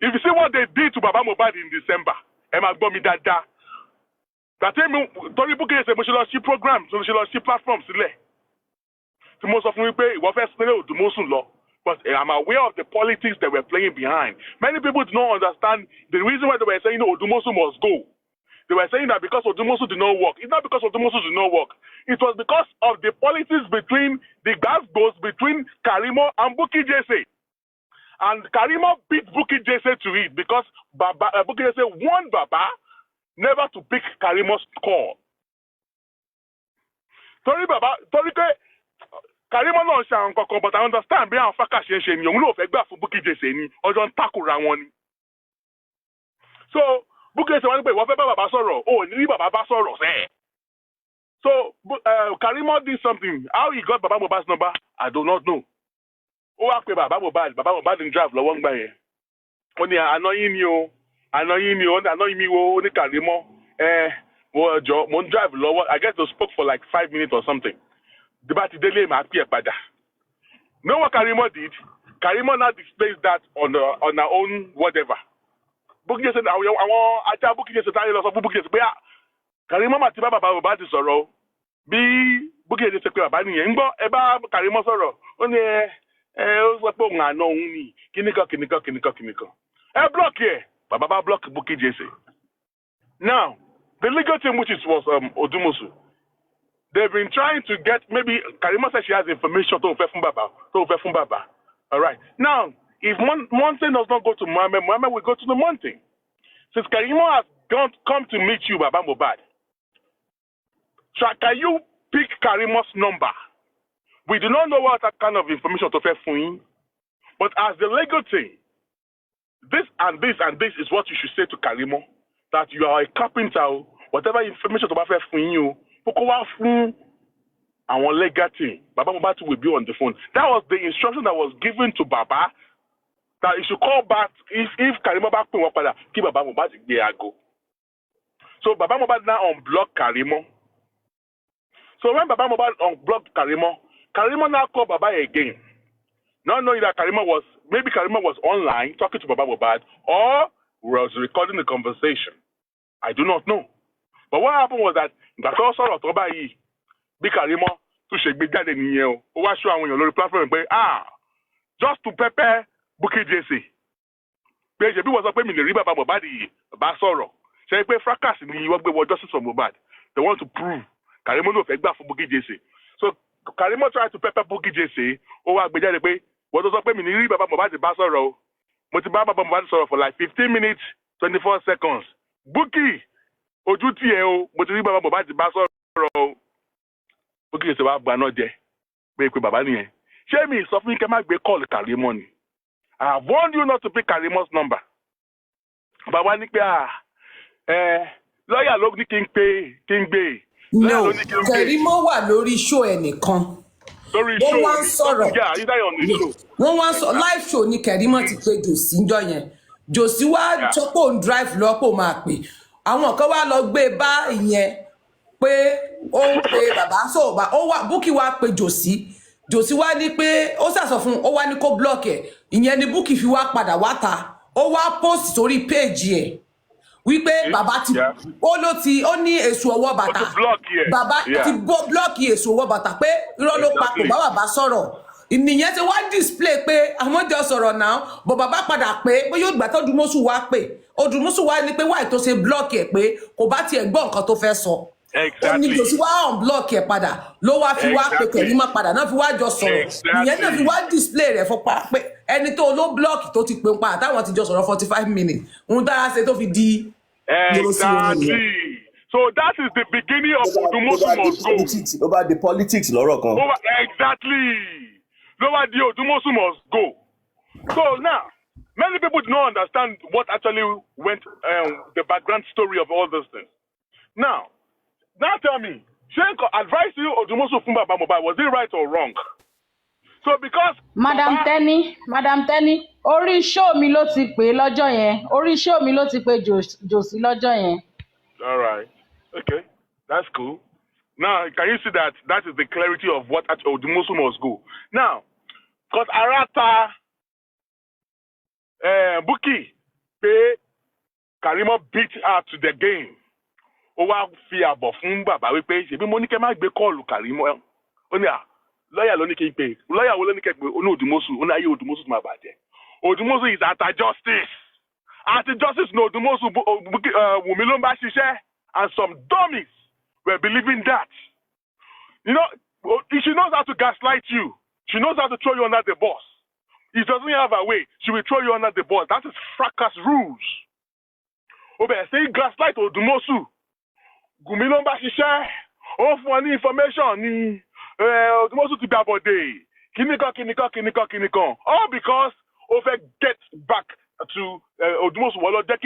If you see what they did to Baba Mohbad in December, Emma Gbomi Dada. That time, Tori Bukky say, "We should see programs, we should see platforms." The most of me pay what first the most law, but I'm aware of the politics that were playing behind. Many people do not understand the reason why they were saying Odumosu must go. They were saying that because Odumosu did not work. It's not because Odumosu did not work. It was because of the politics between the gas between Karimo and Bukky Jesse. And Karimo beat Bukky Jesse to it because Bukky Jesse warned Baba never to pick Karimo's call. Sorry, Baba. Sorry, Karimo no ṣe nǹkan, but I understand bí àwọn fákà ṣe ń ṣe ni òun ló fẹ́ gbà fún Bukky Jesse ni ọjọ́ ń takùra wọn ni. So Bukky Jesse wọ́n ní pé ìwọ fẹ́ bá bàbá sọ̀rọ̀ ò ní bàbá bá sọ̀rọ̀ sẹ́ẹ̀. So Karimo did something. How he got Baba Mohbad's number, I do not know. Ó wá pé Baba Mohbad ń drive lọ́wọ́ ń gbà yẹn. Ó ní àná yín ni o àná yín mi wo ó ní Karimo mo ń drive lọ́wọ́. I guess they spoke for like 5 minutes or something. Debate délé máa pè é padà. Know what Karimo did? Karimo now displays that on her own whatever. Bukky Jesse àwọn ajá Bukky Jesse táyé lọ sọ fún Bukky Jesse pé Karimo mà ti bá Baba Mohbad sọ̀rọ̀ bí Bukky Jesse pé bàbá nìyẹn ń gbọ́ ẹ bá Karimo sọ̀rọ̀ ó ní ó sọ pé òun àná òun ni kíníkan. Ẹ block ẹ bàbá bá block Bukky Jesse. Now the legal team which was Odumosu, they've been trying to get, maybe Karimo says she has information to Baba. All right. Now, if Mountain does not go to Mohammed, Mohammed will go to the Mountain. Since Karimo has come to meet you, Baba Mohbad, can you pick Karimo's number? We do not know what that kind of information to Fefuin, but as the legal team, this and this and this is what you should say to Karimo, that you are a carpenter, whatever information to Fefuin you, our legal team, Baba Mohbad will be on the phone. That was the instruction that was given to Baba, that he should call back if Karimo back to Wapada, keep Baba Mohbad go. So Baba Mohbad now unblock Karimo. So when Baba Mohbad unblocked Karimo now called Baba again. Not knowing that Karimo was online talking to Baba Mohbad or was recording the conversation. I do not know. But what happened was that Dr. Soro Toba yi bí Karimo tó ṣe gbé jáde nìyẹn o. Ó wá show àwọn èèyàn lórí platform pé just to pepper Bukky Jesse. Pé ṣe bí wọ́n sọ pé mi lè rí Baba Mohbad yìí bá sọ̀rọ̀. Ṣé pé fracas ni wọ́n gbé wọ justice for Mohbad. They want to prove Karimo ló fẹ́ gbà fún Bukky Jesse. So Karimo tried to pepper Bukky Jesse. Ó wá gbé jáde pé wọ́n tó sọ pé mi ní rí Baba Mohbad bá sọ̀rọ̀ o. Mo ti bá Baba Mohbad sọ̀rọ̀ for like 15 minutes 24 seconds. Bukky ojú tí ẹ o mo ti rí Baba Mohbad bá sọ̀rọ̀ o. Bukky Jesse wá gba náà jẹ pé bàbá nìyẹn. Ṣé mi sọ fún yín kẹ́ má gbé call Karimo ni? I have warned you not to pick Karimo's number. Bàbá ní pé lọ́ọ̀yà ló ní kí n gbé. No, Karimo wà lórí show ẹnìkan. Wọ́n wá ń sọ̀rọ̀. Wọ́n wá ń sọ live show ni Karimo ti pé Josi ńjọ́ yẹn. Josi wá sọ pé òun drive lọ́pọ̀ máa pè. Àwọn kan wá lọ gbé bá ìyẹn pé ó ń pe bàbá sọ̀rọ̀ ó wá Bukky wá pe Josi wá ní pé ó sàsọ fún ó wá ní kó block ẹ̀ ìyẹn ni Bukky fi wá padà wá ta ó wá post sórí page ẹ̀ wípé bàbá ti ó ní èso ọwọ́ bàtà bàbá ti block èso ọwọ́ bàtà pé irọ́ ló papò bá bàbá sọ̀rọ̀ ìnìyẹn ti wá display pé àwọn jọ sọ̀rọ̀ náà bọ̀ bàbá padà pé yóò gbà tó Odùmọ̀ṣù wá pé Odùmọ̀ṣù wá ní pé wáì tó ṣe block ẹ̀ pé kò bá tiẹ̀ gbọ́ nǹkan tó fẹ́ sọ. Ó ní Josi wá unblock ẹ̀ padà ló wá fi wá pé Karimo padà náà fi wá jọ sọ̀rọ̀ ìyẹn náà fi wá display rẹ̀ fún pa pé ẹni tó ló block tó ti pè ń pa àtàwọn ti jọ sọ̀rọ̀ 45 minutes òun dára ṣe tó fi di. Exactly. So that is the beginning of Odùmọ̀ṣù must go. Over the politics lọ́rọ̀ kan. Exactly. Over the Odùmọ̀ṣù must go. So now, many people do not understand what actually went, the background story of all those things. Now tell me, Shenko advised you Odùmọ̀ṣù fún Baba Mohbad, was it right or wrong? So because Madam Tenny, orí show mi ló ti pè lọ́jọ́ yẹn. Orí show mi ló ti pè Josi lọ́jọ́ yẹn. All right. Okay. That's cool. Now, can you see that is the clarity of what Odùmọ̀ṣù must go. Now, because Arata Bukky, pé Karimo beat her to the game. Ó wá fi àbọ̀ fún bàbá wípé ṣebí mo ní kẹ́ má gbé kọ́ọ̀lù Karimo. Ó ní lọ́yà ló ní kí n pè. Lọ́yà wo ló ní kẹ́ pé ó ní Odùmọ̀ṣù. Ó ní ayé Odùmọ̀ṣù tó máa bàjẹ́. Odùmọ̀ṣù is at justice. At justice ní Odùmọ̀ṣù Wùmí ló ń bá ṣiṣẹ́. And some dummies were believing that. You know, she knows how to gaslight you. She knows how to throw you under the bus. He doesn't have a way. She will throw you under the bus. That is fracas rules. Say gaslight Odùmọ̀ṣù. Wùmí ló ń bá ṣiṣẹ́. Ó fún ọ ní information ní Odùmọ̀ṣù ti gbà bọ̀dé. Kìnìkan. All because ó fẹ́ get back to Odùmọ̀ṣù wọ́n lọ jẹ́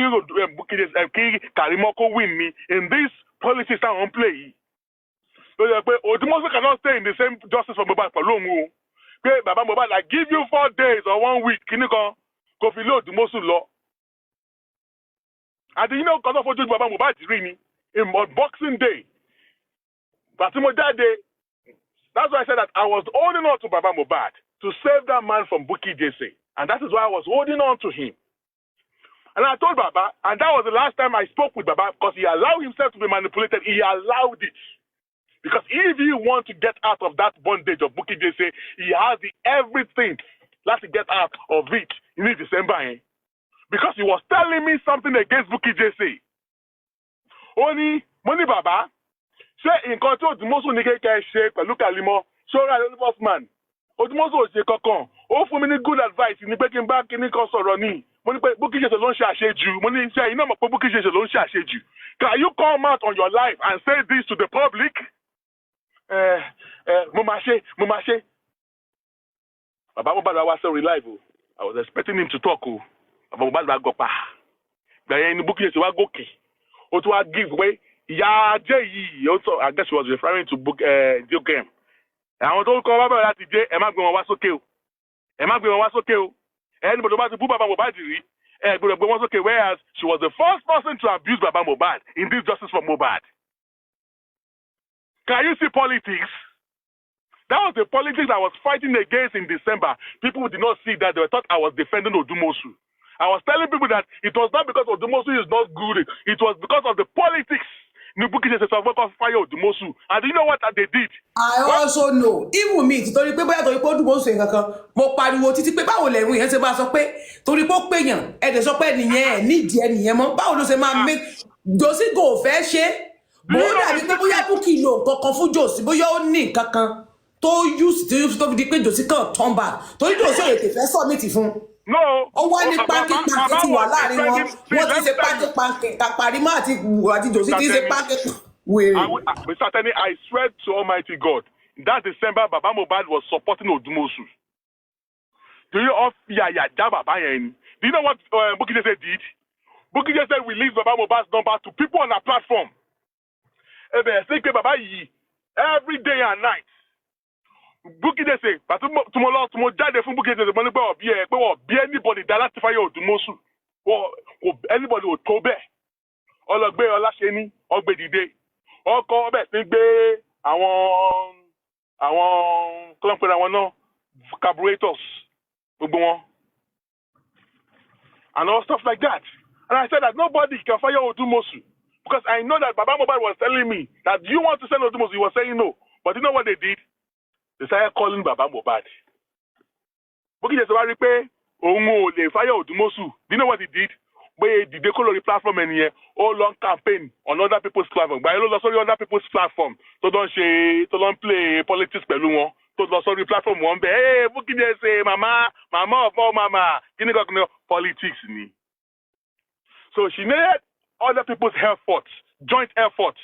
kí Karimo kó win me in this politics that wọ́n play yìí. So Odùmọ̀ṣù cannot stay in the same justice for Mohbad pẹ̀lú òun o. Pé bàbá Mohbad, I give you 4 days or 1 week kìnìkan kò fi lé Odùmọ̀ṣù lọ. And you know, because of what Baba Mohbad is reading in Boxing Day. But that's why I said that I was holding on to Baba Mohbad to save that man from Bukky JC. And that is why I was holding on to him. And I told Baba, and that was the last time I spoke with Baba, because he allowed himself to be manipulated. He allowed it. Because if he wants to get out of that bondage of Bukky JC, he has everything to get out of it in December. Because he was telling me something against Bukky JC. Only money Baba, say in control Odùmọ̀ṣù ní kékeré ṣe pẹ̀lú Karimo, ṣọ́ra lórí Bossman. Odùmọ̀ṣù ò ṣe kankan. Ó fún mi ní good advice ní pé kí n bá kíní kan sọ̀rọ̀ ní. Mo ní pé Bukky JC ló ń ṣe àṣejù. Mo ní iṣẹ́ iná mọ̀ pé Bukky JC ló ń ṣe àṣejù. Can you come out on your life and say this to the public? Mo máa ṣe. Baba Mohbad was so reliable. I was expecting him to talk. Baba Mohbad bá gọpa. Gbẹ̀yẹn ni Bukky JC wá gòkè. Ó tún wá give way. Ìyá ajé yìí, also, I guess she was referring to Jokem. Àwọn tó ń kọ́ bábà láti jẹ́ ẹ má gbé wọn wá sókè o. Ẹ má gbé wọn wá sókè o. Anybody bá ti bú Baba Mohbad rí, ẹ gbọ́dọ̀ gbé wọn sókè, whereas she was the first person to abuse Baba Mohbad in this justice for Mohbad. Can you see politics? That was the politics I was fighting against in December. People did not see that. They thought I was defending Odùmọ̀ṣù. I was telling people that it was not because Odùmọ̀ṣù is not good. It was because of the politics. Bukky JC fire Odùmọ̀ṣù. And you know what they did? I also know. Even me, torí pé bóyá torí pé Odùmọ̀ṣù nǹkan mo pariwo títí pé báwo lẹ́rù yẹn ṣe máa sọ pé torí pé ó pèyàn ẹ̀dẹ̀ sọ pé nìyẹn nídìí ẹ̀ nìyẹn mọ́. Báwo ló ṣe máa make Josi go fẹ́ ṣe? Bóyá dàbí pé bóyá Bukky lò kankan fún Josi, bóyá ó ní kankan tó use tó fi di pé Josi kan turn back. Torí Josi ò tè fẹ́ submit fún. No. Ó wá ní pánkì tí wà láàrin wọn. Wọ́n ti ṣe pánkì Karimo àti Josi ti ṣe pánkì wèrè. Mr. Tenny, I swear to Almighty God, that December, Baba Mohbad was supporting Odùmọ̀ṣù. Do you know Baba yẹn? Do you know what Bukky JC did? Bukky JC released Baba Mohbad's number to people on the platform. Baba yìí every day and night. Bukky JC, but tomorrow jáde fún Bukky JC mo ní pé bí anybody dá láti fire Odùmọ̀ṣù. Anybody ò tó bẹ́ẹ̀. Ọlọ́gbé Ọláṣẹ́ni, ọgbẹ́ dìde. Ọkọ̀ ọbẹ̀ ti gbé àwọn kọ́lọ́pẹ̀rẹ̀ àwọn náà carburetors gbogbo wọn. And all stuff like that. And I said that nobody can fire Odùmọ̀ṣù. Because I know that Baba Mohbad was telling me that you want to send Odùmọ̀ṣù, he was saying no. But you know what they did? They started calling Baba Mohbad. Bukky JC wá rí pé òun ò lè fire Odùmọ̀ṣù. Do you know what he did? Where did they call the platform and here all long campaign on other people's platform? But I know sorry other people's platform. So don't play politics pẹ̀lú wọn. So sorry platform one be hey Bukky JC mama of all mama. Kini got no politics ni. So she needed other people's efforts, joint efforts.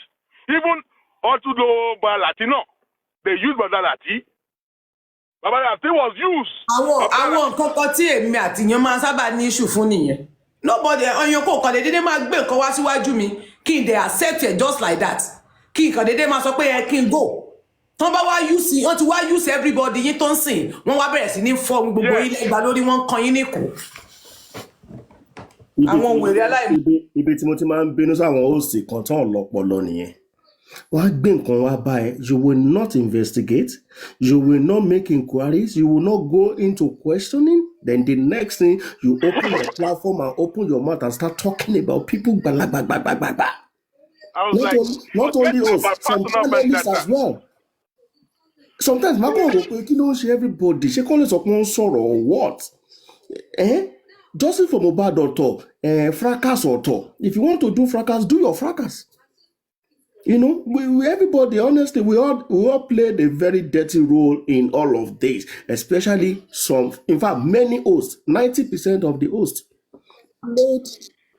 Even Otudo Balatino, they used Badalati. Badalati was used. Àwọn nǹkan kan tí èmi àti yẹn máa sábà ní issue fún nìyẹn. Nobody ọyàn kò kàn dédé máa gbé nǹkan wá síwájú mi kí n dey accept it just like that. Kí n kàn dédé máa sọ pé ẹ kí n go. Tán bá wá use wọ́n ti wá use everybody yín tó ń sìn. Wọ́n wá bẹ̀rẹ̀ sí ní fọ́ gbogbo ilé ìgbà lórí wọ́n kan yín níkù. Àwọn wèrè aláìmọ̀. Ibi tí mo ti máa ń bínú sáwọn host kan tán lọ́pọlọ nìyẹn. Wọ́n á gbé nǹkan wá bá ẹ. You will not investigate. You will not make inquiries. You will not go into questioning. Then the next thing, you open your platform and open your mouth and start talking about people. I was not only us, some journalists as well. Sometimes my God, everybody, she calls up one sorrow or what? Justice for Mohbad or fracas or if you want to do fracas, do your fracas. We everybody, honestly, we all played a very dirty role in all of this, especially in fact, many hosts, 90% of the hosts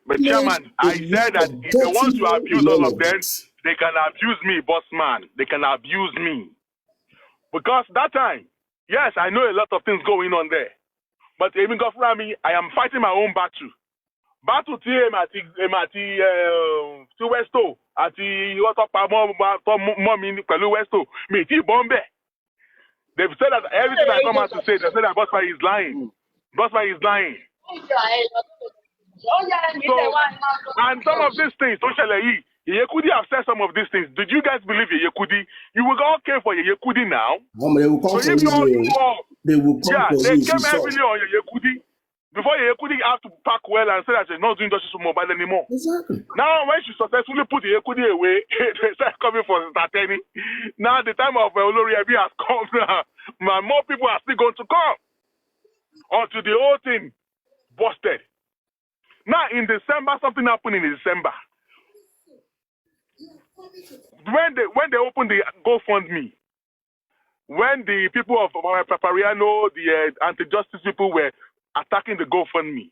But chairman, I said that if they want to abuse all of them, they can abuse me, Bossman. They can abuse me. Because that time, yes, I know a lot of things going on there. But even go for me, I am fighting my own battle. Battle team at Westo, at Westo, me, Bombay. They've said that everything I come out to say, they said that Bossman is lying. Bossman is lying. So, and some of these things, socially, Yekudi have said some of these things. Did you guys believe Yekudi? You will all care for Yekudi now. They will come for you. They will come for you. They came heavily on Yekudi. Before Yekudi have to pack well and say that she's not doing justice for Mohbad anymore. Exactly. Now, when she successfully put Yekudi away, they start coming for Stateni. Now, the time of Olori Ebi has come now. More people are still going to come until the whole thing busted. Now, in December, something happened in December. When they opened the GoFundMe, when the people of Papariano, the anti-justice people were attacking the GoFundMe,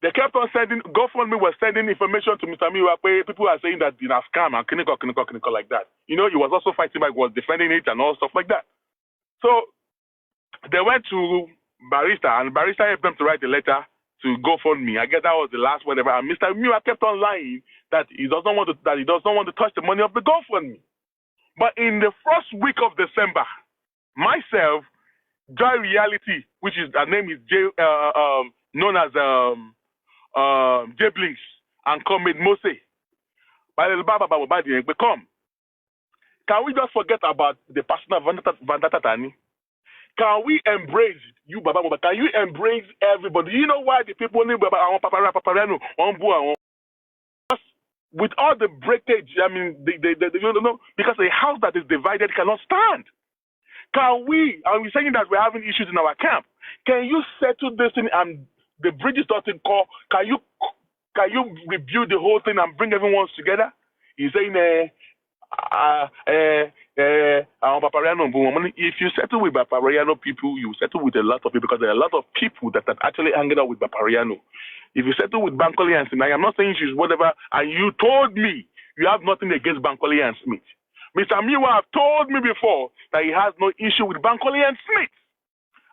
they kept on sending, GoFundMe was sending information to Mr. Miwa. People are saying that in a scam and clinical like that. He was also fighting back, was defending it and all stuff like that. So, they went to Barrister, and Barrister helped them to write a letter to GoFundMe. I guess that was the last whatever. And Mr. Miwa kept on lying that he doesn't want to touch the money of the GoFundMe. But in the first week of December, myself, Joy Reality, which is her name is known as J Blinks, and Comrade Mose, by the Baba become. Can we just forget about the personal vendetta Tani? Can we embrace you, Baba Mohbad? Can you embrace everybody? You know why the people need Baba Papariano with all the breakage? I mean, because a house that is divided cannot stand. Can we? Are we saying that we're having issues in our camp? Can you settle this thing and the bridges doesn't call? Can you review the whole thing and bring everyone together? He's saying, if you settle with Papariano people, you settle with a lot of people, because there are a lot of people that are actually hanging out with Papariano. If you settle with Bankole and Smith, I am not saying she's whatever, and you told me you have nothing against Bankole and Smith. Mr. Miwa have told me before that he has no issue with Bankole and Smith.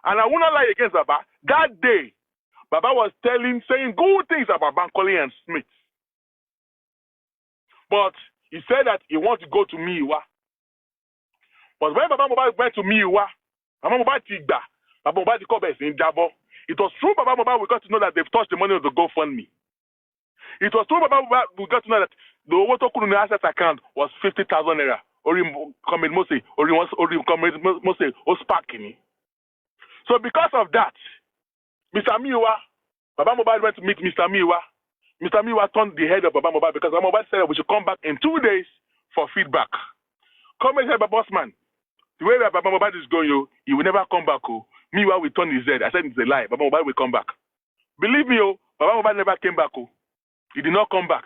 And I will not lie against Baba. That day, Baba was saying good things about Bankole and Smith. But he said that he wants to go to Miwa. But when Baba Mohbad went to Miwa, Baba Mohbad Tigba, Baba Mohbad Kobes in Jabo, it was through Baba Mohbad we got to know that they've touched the money of the GoFundMe. It was through Baba Mohbad we got to know that the Owoto Kuruni asset account was 50,000 naira. Or Comrade Mose, or Comrade Mose, or Sparkini. So because of that, Mr. Miwa, Baba Mohbad went to meet Mr. Miwa. Mr. Miwa turned the head of Baba Mohbad because Baba Mohbad said we should come back in 2 days for feedback. Comrade said, Bossman, the way that Baba Mohbad is going, he will never come back. Miwa will turn his head. I said it's a lie. Baba Mohbad will come back. Believe me, Baba Mohbad never came back. He did not come back.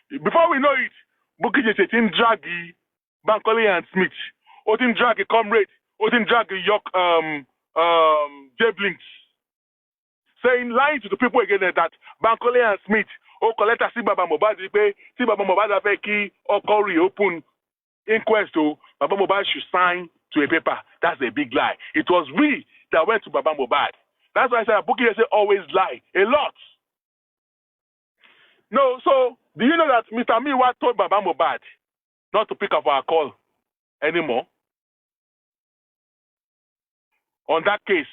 Before we know it, Bukky just draggy Bankole and Smith, Odin draggy Comrade, Odin draggy York J Blinks, saying lying to the people again that Bankole and Smith, collect a Baba Mohbad, see Baba Mohbad have a key or call reopen inquest. Baba Mohbad should sign to a paper. That's a big lie. It was we that went to Baba Mohbad. That's why I said Bukky always lie a lot. No, so do you know that Mr. Miwa told Baba Mohbad not to pick up our call anymore on that case?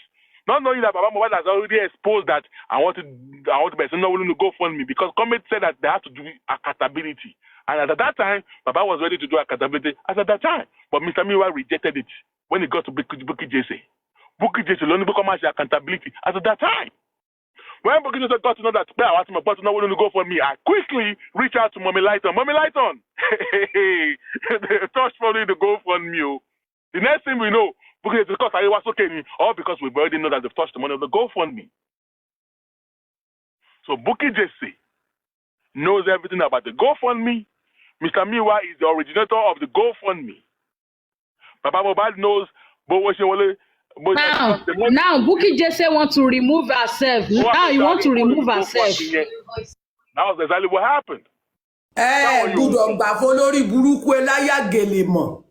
Not knowing that Baba Mohbad has already exposed that I want to be not willing to go fund me, because Comrade said that they have to do accountability. And at that time, Baba was ready to do accountability as at that time. But Mr. Miwa rejected it when it got to Bukky JC. Bukky just alone become accountability as at that time. When Bukky just got to know that I want to know when to go for me, I quickly reach out to Mommy Lighton. Mommy Lighton, they touched for me to go for me. The next thing we know, Bukky just because I was okay, or because we already know that they've touched the money of the GoFundMe. So Bukky Jesse knows everything about the GoFundMe. Mr. Miwa is the originator of the GoFundMe. Baba Mohbad knows now Bukky Jesse want to remove herself. Now you want to remove herself. That was exactly what happened. Gbọ́dọ̀ gbà fún lórí burúkú eláyà gèlè mọ̀.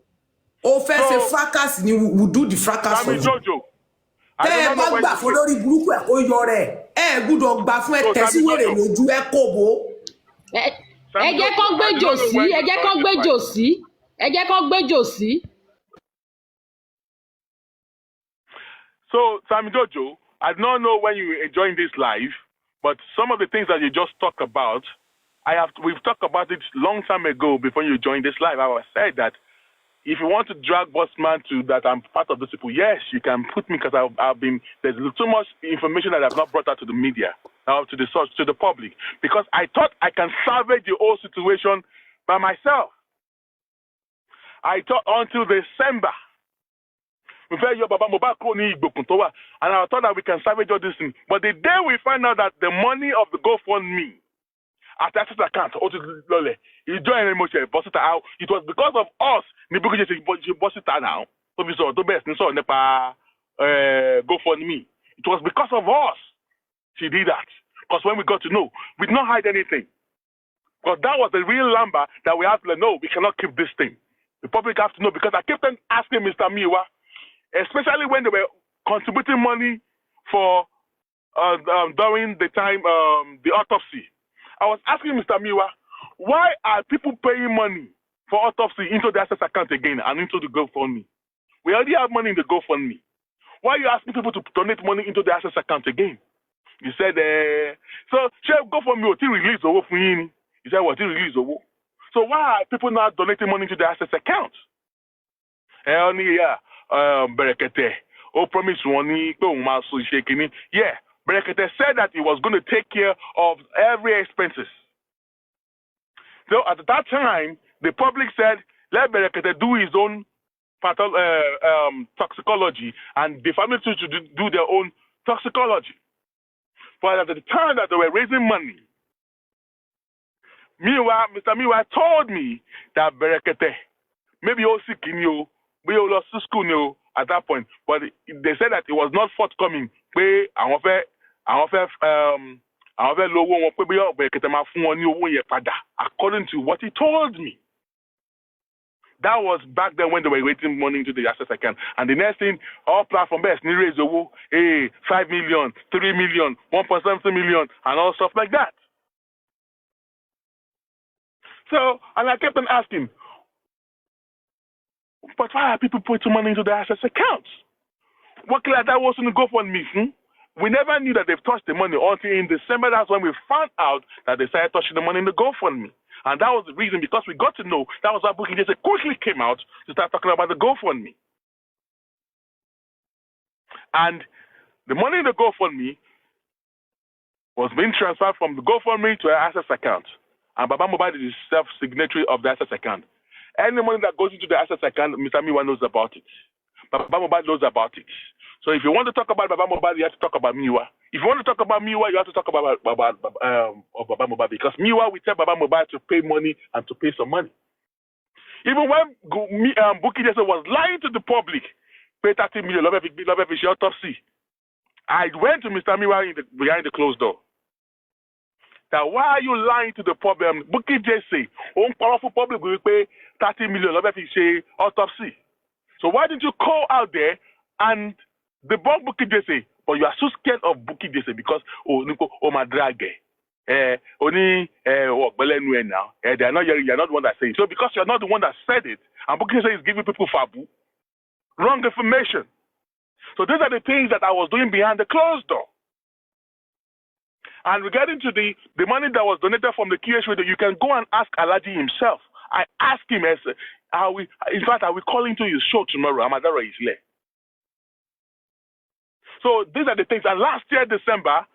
Ó fẹ́ ṣe fracas ni we do the fracas for you. Tẹ́ ẹ bá gbà fún lórí burúkú ẹ̀ kó yọ rẹ̀. Gbọ́dọ̀ gbà fún ẹ tẹ̀síwèrè lójú ẹ kò bó. Ẹ jẹ́ kó gbẹ́jọ́ sí, ẹ jẹ́ kó gbẹ́jọ́ sí, ẹ jẹ́ kó gbẹ́jọ́ sí. So, Sammy Jojo, I don't know when you were enjoying this live, but some of the things that you just talked about, we've talked about it long time ago before you joined this live. I said that if you want to drag Bossman to that I'm part of those people, yes, you can put me because there's too much information that I've not brought out to the media, to the public, because I thought I can salvage the whole situation by myself. I thought until December. And I thought that we can salvage all this thing. But the day we find out that the money of the GoFundMe at the account, it was because of us. Now, GoFundMe. It was because of us she did that. Because when we got to know, we did not hide anything. Because that was the real number that we have to know. We cannot keep this thing. The public have to know, because I kept on asking Mr. Miwa, especially when they were contributing money for during the time the autopsy. I was asking Mr. Miwa, why are people paying money for autopsy into the access account again and into the GoFundMe? We already have money in the GoFundMe. Why are you asking people to donate money into the access account again? He said, so GoFundMe will release over for you. He said, what release over? So why are people not donating money to the access account? Berekete. Promise money. Yeah, Berekete said that he was going to take care of every expenses. So at that time, the public said, let Berekete do his own toxicology, and the family should do their own toxicology. But at the time that they were raising money, Mr. Miwa told me that Berekete, maybe also Kinyo, we lost school at that point, but they said that it was not forthcoming. According to what he told me. That was back then when they were raising money into the access account. And the next thing, all platform best, 5 million, 3 million, 1.7 million, and all stuff like that. So, and I kept on asking, but why are people putting money into the access accounts? What like that was going to go for me? We never knew that they've touched the money until in December. That's when we found out that they started touching the money in the GoFundMe. And that was the reason, because we got to know, that was why Bukky just quickly came out to start talking about the GoFundMe. And the money in the GoFundMe was being transferred from the GoFundMe to an access account. And Baba Mohbad is self-signatory of the access account. Any money that goes into the access account, Mr. Miwa knows about it. Baba Mohbad knows about it. So if you want to talk about Baba Mohbad, you have to talk about Miwa. If you want to talk about Miwa, you have to talk about Baba Mohbad, because Miwa will tell Baba Mohbad to pay money and to pay some money. Even when Bukky Jesse was lying to the public, pay 30 million, love every autopsy. I went to Mr. Miwa behind the closed door. That why are you lying to the public? Bukky Jesse, powerful public will pay 30 million, love every autopsy. So why didn't you call out there and debunk Bukky Jesse? But you are so scared of Bukky Jesse because my drag. They are not you're not the one that said it. So because you're not the one that said it, and Bukky Jesse is giving people fabu, wrong information. So these are the things that I was doing behind the closed door. And regarding to the money that was donated from the QH radio, you can go and ask Alaji himself. I asked him, in fact, are we calling to his show tomorrow? Amadara is there. So these are the things. And last year, December,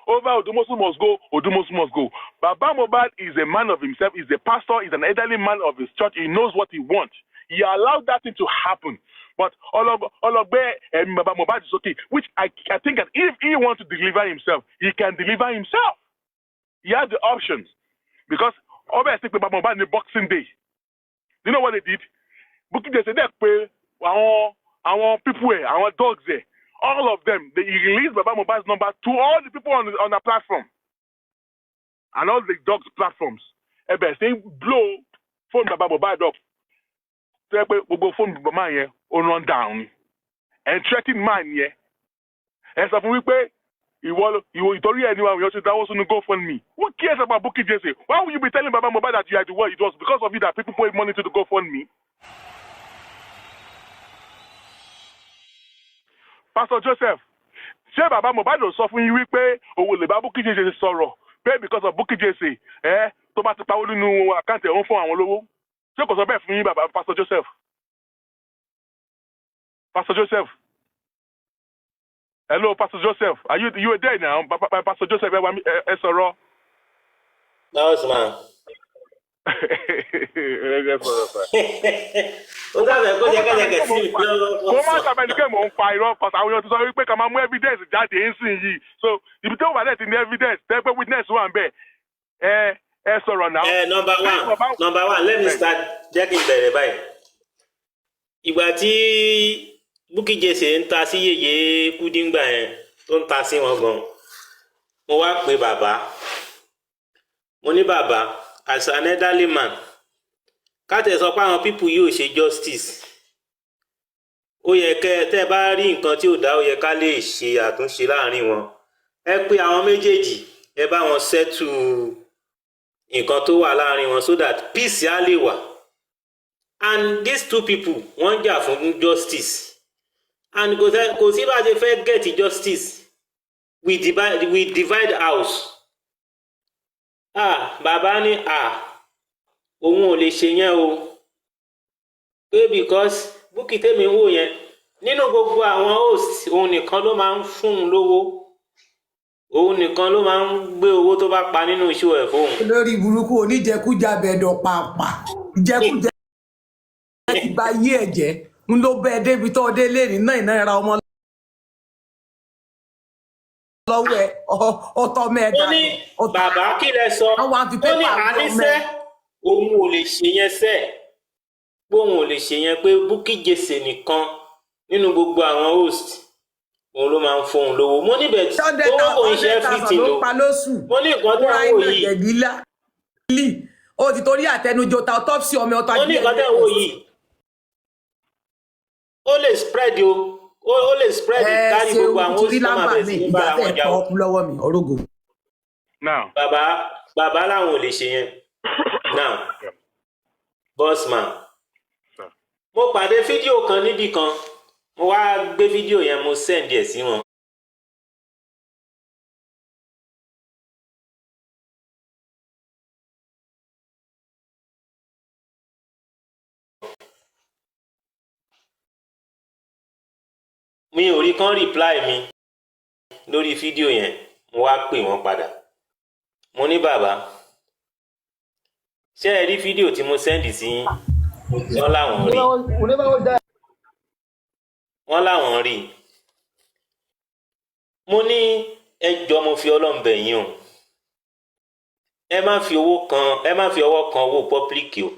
over Odumosu must go, Odumosu must go. Baba Mohbad is a man of himself, he's a pastor, he's an elderly man of his church, he knows what he wants. He allowed that thing to happen. But all of Baba Mohbad is okay, which I think that if he wants to deliver himself, he can deliver himself. He has the options. Because obviously Baba Mohbad in the Boxing Day. You know what they did? Bukky they said our people here, our dogs there. All of them, they released Baba Mohbad's number to all the people on the platform. And all the dogs' platforms. They blow phone Baba Mohbad up. We go phone Baba here, on run down. And threaten man here. And so we pay, you told anyone, we also that was on the GoFundMe. Who cares about Bukky Jesse? Why would you be telling Baba Mohbad that you had to work? It was because of you that people put money to the GoFundMe. Pastor Joseph, ṣé Baba Mohbad ló sọ fún yín wípé òun lè bá Bukky Jesse sọ̀rọ̀ pé because of Bukky Jesse tó bá ti pawó nínú àkáǹtì òun fún àwọn olówó? Ṣé kò sọ bẹ́ẹ̀ fún yín bàbá Pastor Joseph? Pastor Joseph. Hello, Pastor Joseph. You were there now? Pastor Joseph ẹ sọ̀rọ̀. No, it's man. Ó dábẹ̀ kó jẹ́ kẹ́jẹ́ sí mi lọ́wọ́. Mo máa ń sábẹ́ ní kí mò ń pa irọ́ because àwọn èèyàn ti sọ wípé ká máa mú evidence jáde ń sìn yìí. So ibi tó wà lẹ́sìn ní evidence tẹ́ pé witness wà ń bẹ̀ ẹ sọ̀rọ̀ náà. Number one, let me start jẹ́ kí n bẹ̀rẹ̀ báyìí. Ìgbà tí Bukky Jesse ń ta sí yèyé Kúdíngbà yẹn tó ń ta sí wọn gan, mo wá pe bàbá. Mo ní bàbá, as an elderly man, káàtẹ̀ sọ pé àwọn pípù yóò ṣe justice. Ó yẹ kẹ́ tẹ́ bá rí nǹkan tí ò dá, ó yẹ ká lè ṣe àtúnṣe láàrin wọn. Ẹ pé àwọn méjèèjì, ẹ bá wọn settle nǹkan tó wà láàrin wọn so that peace á lè wà. And these two people wọ́n jà fún justice. And kò sí bá ṣe fẹ́ get justice. We divide house. Bàbá ní òun ò lè ṣe yẹn o. Pé because Bukky tèmi wò yẹn nínú gbogbo àwọn host òun nìkan ló máa ń fún un lówó. Òun nìkan ló máa ń gbé owó tó bá pa nínú iṣu ẹ̀ fóun. Lórí burúkú oníjẹkújà bẹ̀dọ̀ pàápàá. Ìjẹkújà ti gba yí ẹ̀jẹ̀. Ń ló bẹ́ẹ̀ débi tó dé lérìn náà ìnáyẹra ọmọ lọ́wọ́ ẹ̀ ọ̀tọ̀ mẹ́ẹ̀dá. Ó ní bàbá kí lẹ sọ? Ó ní àníṣẹ́ òun ò lè ṣe yẹn sẹ́. Pé òun ò lè ṣe yẹn pé Bukky Jesse nìkan nínú gbogbo àwọn host òun ló máa ń fún un lówó. Mo níbẹ̀ tí owó kò ń ṣe everything ló. Mo ní nǹkan tó ń wò yìí. Ó ti torí àtẹnujọ ta autopsy ọmọ ọ̀tá. Mo ní nǹkan tó ń wò yìí. Ó lè spread o. Ó lè spread kárí gbogbo àwọn host tó máa bẹ̀rẹ̀ sí ní bára wọn jà o. Lọ́wọ́ mi orógo. Now. Bàbá làwọn ò lè ṣe yẹn. Now, Bossman. Mo pàdé fídíò kan níbì kan. Mo wá gbé fídíò yẹn mo send ẹ̀ sí wọn. Mi ò rí kán reply mi lórí fídíò yẹn. Mo wá pè wọ́n padà. Mo ní bàbá, ṣé ẹ rí fídíò tí mo send sí yín? Wọ́n láwọn rí. Wọ́n láwọn rí. Mo ní ẹ jọ̀ọ́ mo fi Ọlọ́run bẹ̀ yín o. Ẹ má fi ọwọ́ kan owó public o.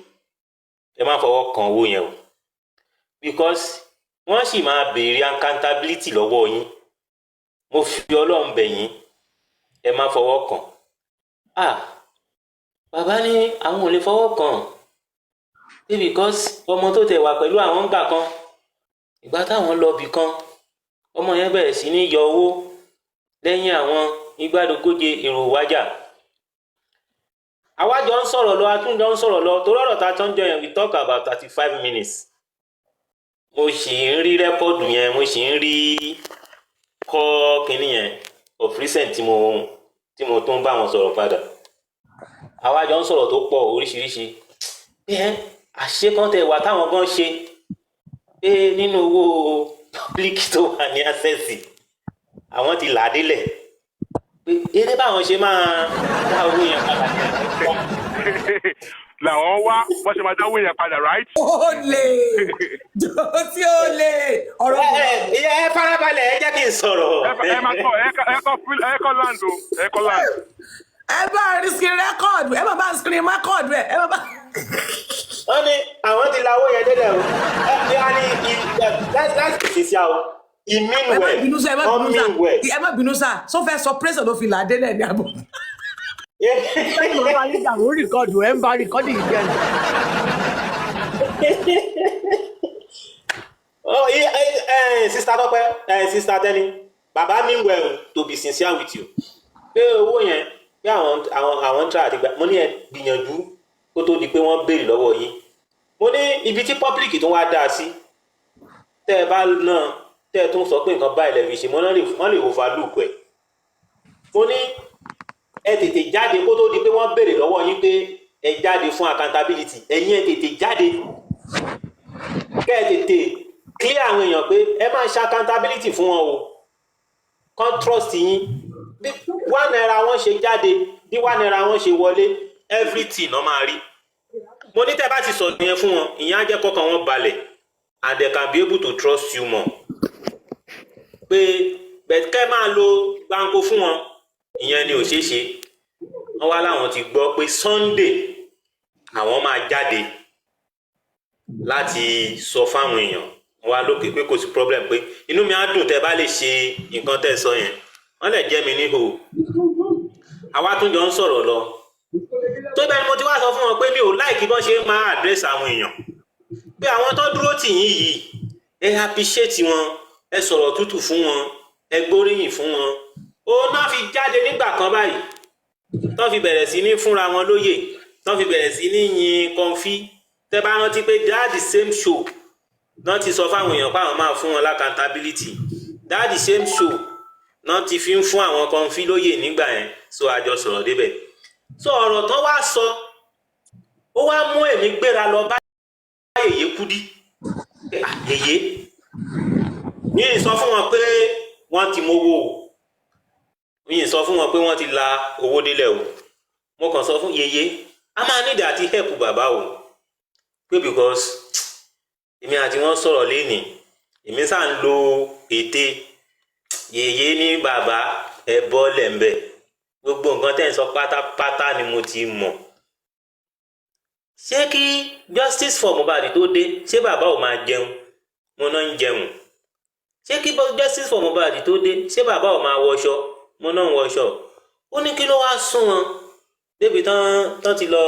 Ẹ má fọwọ́ kan owó yẹn o. Because wọ́n sì máa béèrè accountability lọ́wọ́ yín. Mo fi Ọlọ́run bẹ̀ yín. Ẹ má fọwọ́ kan. Bàbá ní àwọn ò lè fọwọ́ kàn. Because ọmọ tó tẹ̀ wà pẹ̀lú àwọn ń gbà kan. Ìgbà táwọn lọ bì kan, ọmọ yẹn bẹ̀rẹ̀ sí ní yọ owó lẹ́yìn àwọn igbádogóje èrò wájà. Àwa jọ ń sọ̀rọ̀ lọ, atúnjọ ń sọ̀rọ̀ lọ, torí ọ̀rọ̀ ta tán jọ yẹn we talk about 35 minutes. Mo sì ń rí rẹ́kọ̀dù yẹn, mo sì ń rí kọ́ kínní yẹn of recent tí mo tún bá wọn sọ̀rọ̀ padà. Àwa jọ ń sọ̀rọ̀ tó pọ̀ oríṣiríṣi. Àṣekọ́ntẹ̀ wà táwọn gan ṣe nínú owó public tó wà ní access. àwọn ti là á délẹ̀ pé eré báwọn ṣe máa dá owó yẹn padà làwọn wá wọ́n ṣe máa dáwọ́ yẹn padà, right? ó lè tí ó lè ọ̀rọ̀ ẹ farabalẹ̀ ẹ jẹ́ kí n sọ̀rọ̀. ẹ máa kọ́ ẹ kọ́ land o, ẹ kọ́ land. ẹ bá rí screen record ẹ bá screen record rẹ ẹ bá. wọ́n ní àwọn ti lawó yẹn délẹ̀ o láti pèsè sí àwọn ìmínwẹ̀ ẹ má bínú sá sọ fẹ́ sọ pírẹsẹ̀ ló fi là á délẹ̀ ní àbọ̀. ó rìkọ́dù ẹ̀ ń bá rìkọ́dù yìí jẹ́ sista Tọ́pẹ́ sista Tẹ́ni bàbá mi well to be sincere with you pé owó yẹn pé àwọn tra àti gbà mo ní ẹ gbìyànjú kó tó di pé wọ́n béèrè lọ́wọ́ yín mo ní ibi tí public tó wá dá sí tẹ́ ẹ bá náà tẹ́ ẹ tún sọ pé nǹkan báyìí lẹ́bi ṣe wọ́n lè overlook ẹ̀ mo ní ẹ tètè jáde kó tó di pé wọ́n béèrè lọ́wọ́ yín pé ẹ jáde fún accountability ẹ̀yin ẹ tètè jáde kẹ́ ẹ tètè clear àwọn èèyàn pé ẹ máa ṣe accountability fún wọn o kan trust yín bí £1 wọn ṣe jáde bí £1 wọn ṣe wọlé everything náà máa rí mo ní tẹ́ bá ti sọ yẹn fún wọn ìyẹn á jẹ́ kọ́kàn wọn balẹ̀ and they can be able to trust you more pé bẹ̀kẹ́ máa lo gbáǹkó fún wọn ìyẹn ni ò ṣeé ṣe wọ́n wá láwọn ti gbọ́ pé Sunday àwọn máa jáde láti sọ fáwọn èèyàn wọ́n wá lókè pé kò sí problem pé inú mi á dùn tẹ́ bá lè ṣe nǹkan tẹ́ sọ yẹn wọ́n lè jẹ́ mi níhò àwa tún jọ ń sọ̀rọ̀ lọ tó bẹ́ẹ̀ ni mo ti wá sọ fún wọn pé mi ò láìkí bọ́n ṣe máa address àwọn èèyàn pé àwọn tó dúró tì yín yìí ẹ appreciate wọn ẹ sọ̀rọ̀ tútù fún wọn ẹ gbóríyìn fún wọn ó náà fi jáde nígbà kan báyìí tó fi bẹ̀rẹ̀ sí ní fúnra wọn lóyè tó fi bẹ̀rẹ̀ sí ní yin kọfí tẹ́ bá rántí pé that the same show náà ti sọ fáwọn èèyàn pé àwọn máa fún wọn l'accountability that the same show náà ti fi ń fún àwọn kọfí lóyè nígbà yẹn so àjọ sọ̀rọ̀ débẹ̀ so ọ̀rọ̀ tó wá sọ ó wá mú èmi gbéra lọ bá Yèyé Kúdí Yèyé yìí sọ fún wọn pé wọ́n ti mówó o yìí sọ fún wọn pé wọ́n ti la owó délẹ̀ o mo kàn sọ fún Yèyé a máa nídìí àti help bàbá o pé because èmi àti wọn sọ̀rọ̀ lénìí èmi sá ń lo ète Yèyé ní bàbá ẹ bọ́ lẹ́ńbẹ̀ gbogbo nǹkan tẹ́ ń sọ pátápátá ni mo ti mọ̀ ṣé kí justice for Mohbad tó dé ṣé bàbá ò máa jẹun mo náà ń jẹun ṣé kí justice for Mohbad tó dé ṣé bàbá ò máa wọṣọ mo náà ń wọṣọ ó ní kí ló wá sún wọn débi tán ti lọ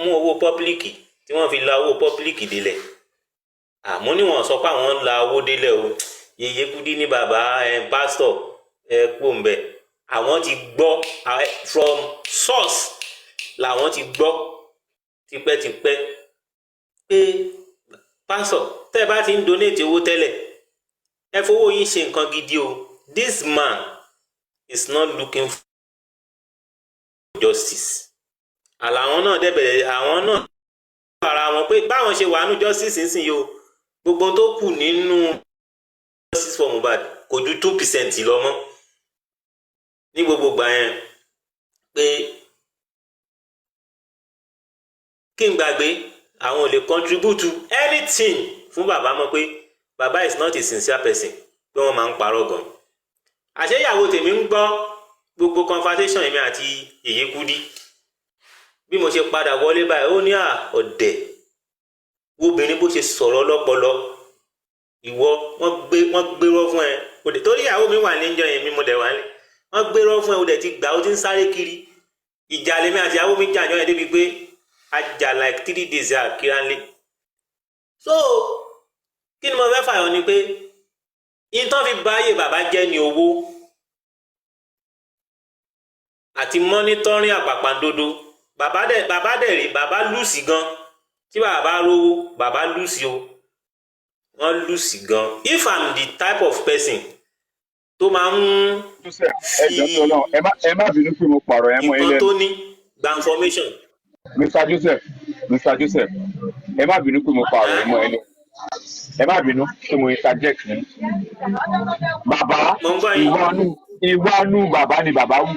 mú owó pọ́blíkì tí wọ́n fi la owó pọ́blíkì délẹ̀ àmọ́ ní wọ́n sọ pé àwọn ń la owó délẹ̀ o Yèyé Kúdí ní bàbá pásítọ̀ pòǹbẹ àwọn ti gbọ́ from source làwọn ti gbọ́ tipẹ́tipẹ́ pé pásítọ̀ tẹ́ bá ti ń donate owó tẹ́lẹ̀ ẹ fowó yín ṣe nǹkan gidi o this man is not looking for justice àlàwọn náà dẹ̀bẹ̀rẹ̀ àwọn náà ara wọn pé báwọn ṣe wà nínú justice nísìnyí o gbogbo tó kù nínú justice for Mohbad kò ju 2% lọ mọ́ ní gbogbo gbà yẹn pé kí n gbàgbé àwọn ò lè contribute to anything fún bàbá mọ̀ pé bàbá is not a sincere person pé wọ́n máa ń parọ́ gan àṣé ìyàwó tèmi ń gbọ́ gbogbo conversation èmi àti Yèyé Kúdí bí mo ṣe padà wọlé báyìí ó ní ọ̀dẹ̀ obìnrin bó ṣe sọ̀rọ̀ lọ́pọlọ ìwọ wọ́n gbérọ́ fún ẹ òdè torí ìyàwó mi wà níjọ́ yẹn mi mo dẹ̀ wà ní wọ́n gbérọ́ fún ẹ òdè ti gbà ó ti ń sáré kiri ìjà lèmi àti ìyàwó mi jà jọ yẹn débi pé ajá like 3 days àkíranlé so kí ni mo fẹ́ fàyọ ni pé ìtàn fi báyé bàbá jẹ́ ní owó àti monitoring àpàpàǹdodo bàbá dẹ̀ rí bàbá lùsì gan tí bàbá rówó bàbá lùsì o wọ́n lùsì gan if I'm the type of person tó máa ń fi ẹ má bínú pé mo pààrọ̀ ẹ mọ́ ilé nǹkan tó ní gba information. Mr. Joseph ẹ má bínú pé mo pààrọ̀ ẹ mọ́ ilé ẹ má bínú pé mo interject ní. Bàbá ìwánú bàbá ni bàbá wù,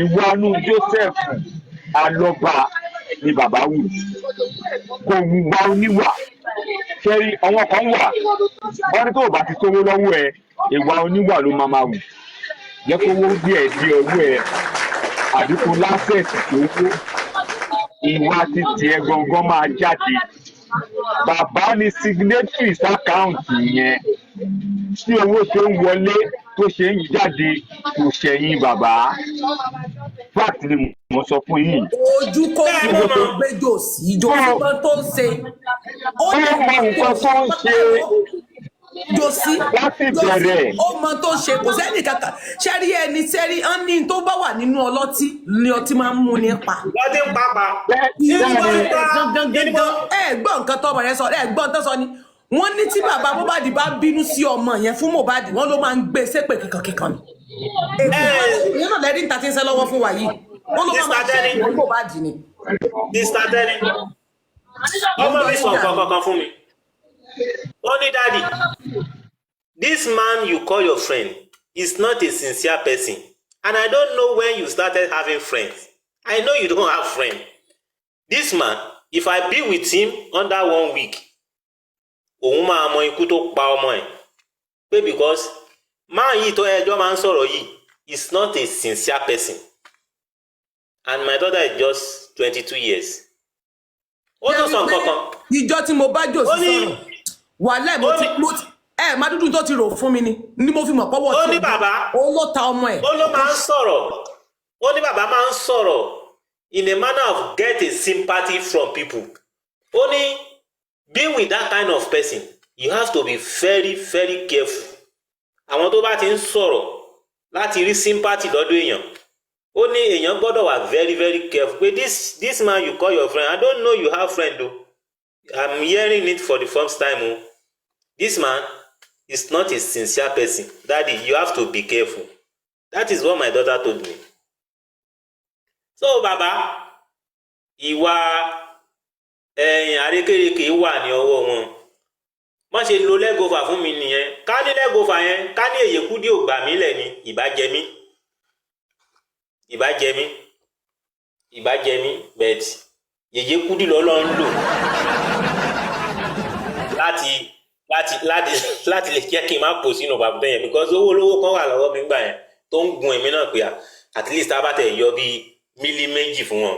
ìwánú Joseph Alọ́ba ni bàbá wù, kò wù wá oníwà. Ṣẹ́rí ọwọ́ kan wà wọ́n ní tó o bá ti sówó lọ́wọ́ ẹ ìwà oníwà ló máa wù, jẹ́ kó owó gbé ẹ̀ dé ọwọ́ ẹ àdínkù lásẹ̀sì tó wó ìwà títí ẹ gangan máa jáde. Bàbá ni signatories àkáǹtì yẹn tí owó tó ń wọlé tó ṣe ń jáde kò ṣẹ̀yìn bàbá. Fact ni mo sọ fún yín. Ojú kó ló máa gbé jòsí ìjọsìn tó ń ṣe. Ó mọ nǹkan tó ń ṣe. Jòsí ó mọ tó ń ṣe kò sẹ́ni kankan ṣẹ́rí ẹni sẹ́rí ọ́nì tó bá wà nínú ọlọ́tí ni ọtí máa ń mú ní pa. Lọ́tí ń pa. Gbọ́ nǹkan tó ọmọ yẹn sọ gbọ́ tó sọ ni wọ́n ní tí bàbá Mohbad bá bínú sí ọmọ yẹn fún Mohbad wọ́n ló máa ń gbé sépè kíkan ni. Èyí náà lẹ́rìí níta tí ń sẹ́ lọ́wọ́ fún wa yìí wọ́n ló máa ṣe fún Mohbad ni. Mr. Denny ọmọ mi sọ kankan fún mi. Only daddy, this man you call your friend is not a sincere person. And I don't know when you started having friends. I know you don't have friends. This man, if I be with him under 1 week, òun máa mọ ikú tó pa ọmọ ẹ̀. Pé because man yìí tó ẹjọ́ máa ń sọ̀rọ̀ yìí is not a sincere person. And my daughter is just 22 years. Ó tó sọ nǹkan kan. Ìjọ tí mo bá jò sí sọ̀rọ̀. Wàhálà mo ti má dúdú tó ti rò fún mi ni mo fi mọ̀ pọ́wọ́ tí ó ní bàbá ó ló ta ọmọ ẹ̀. Ó ló máa ń sọ̀rọ̀ ó ní bàbá máa ń sọ̀rọ̀ in a manner of get a sympathy from people. Ó ní being with that kind of person you have to be very very careful. Àwọn tó bá ti ń sọ̀rọ̀ láti rí sympathy lọ́dọ̀ èèyàn ó ní èèyàn gbọ́dọ̀ wà very very careful pé this man you call your friend I don't know you have friend o. I'm hearing it for the first time o. This man is not a sincere person. Daddy, you have to be careful. That is what my daughter told me. So, Baba, ìwà àrékérekè wà ní ọwọ́ wọn. Má ṣe lo lẹ́gọ̀fà fún mi nìyẹn. Ká ní lẹ́gọ̀fà yẹn, ká ní Èyékúdí ò gbà mí lẹ̀ ni, ìbá jẹ mí, but Èyékúdí lọ́lọ́ ń lò láti lè jẹ́ kí n má pò sínú bàbá yẹn because owó olówó kan wà lọ́wọ́ mi gbà yẹn tó ń gun èmi náà pé at least a bá tẹ̀ yọ bí mílí méjì fún wọn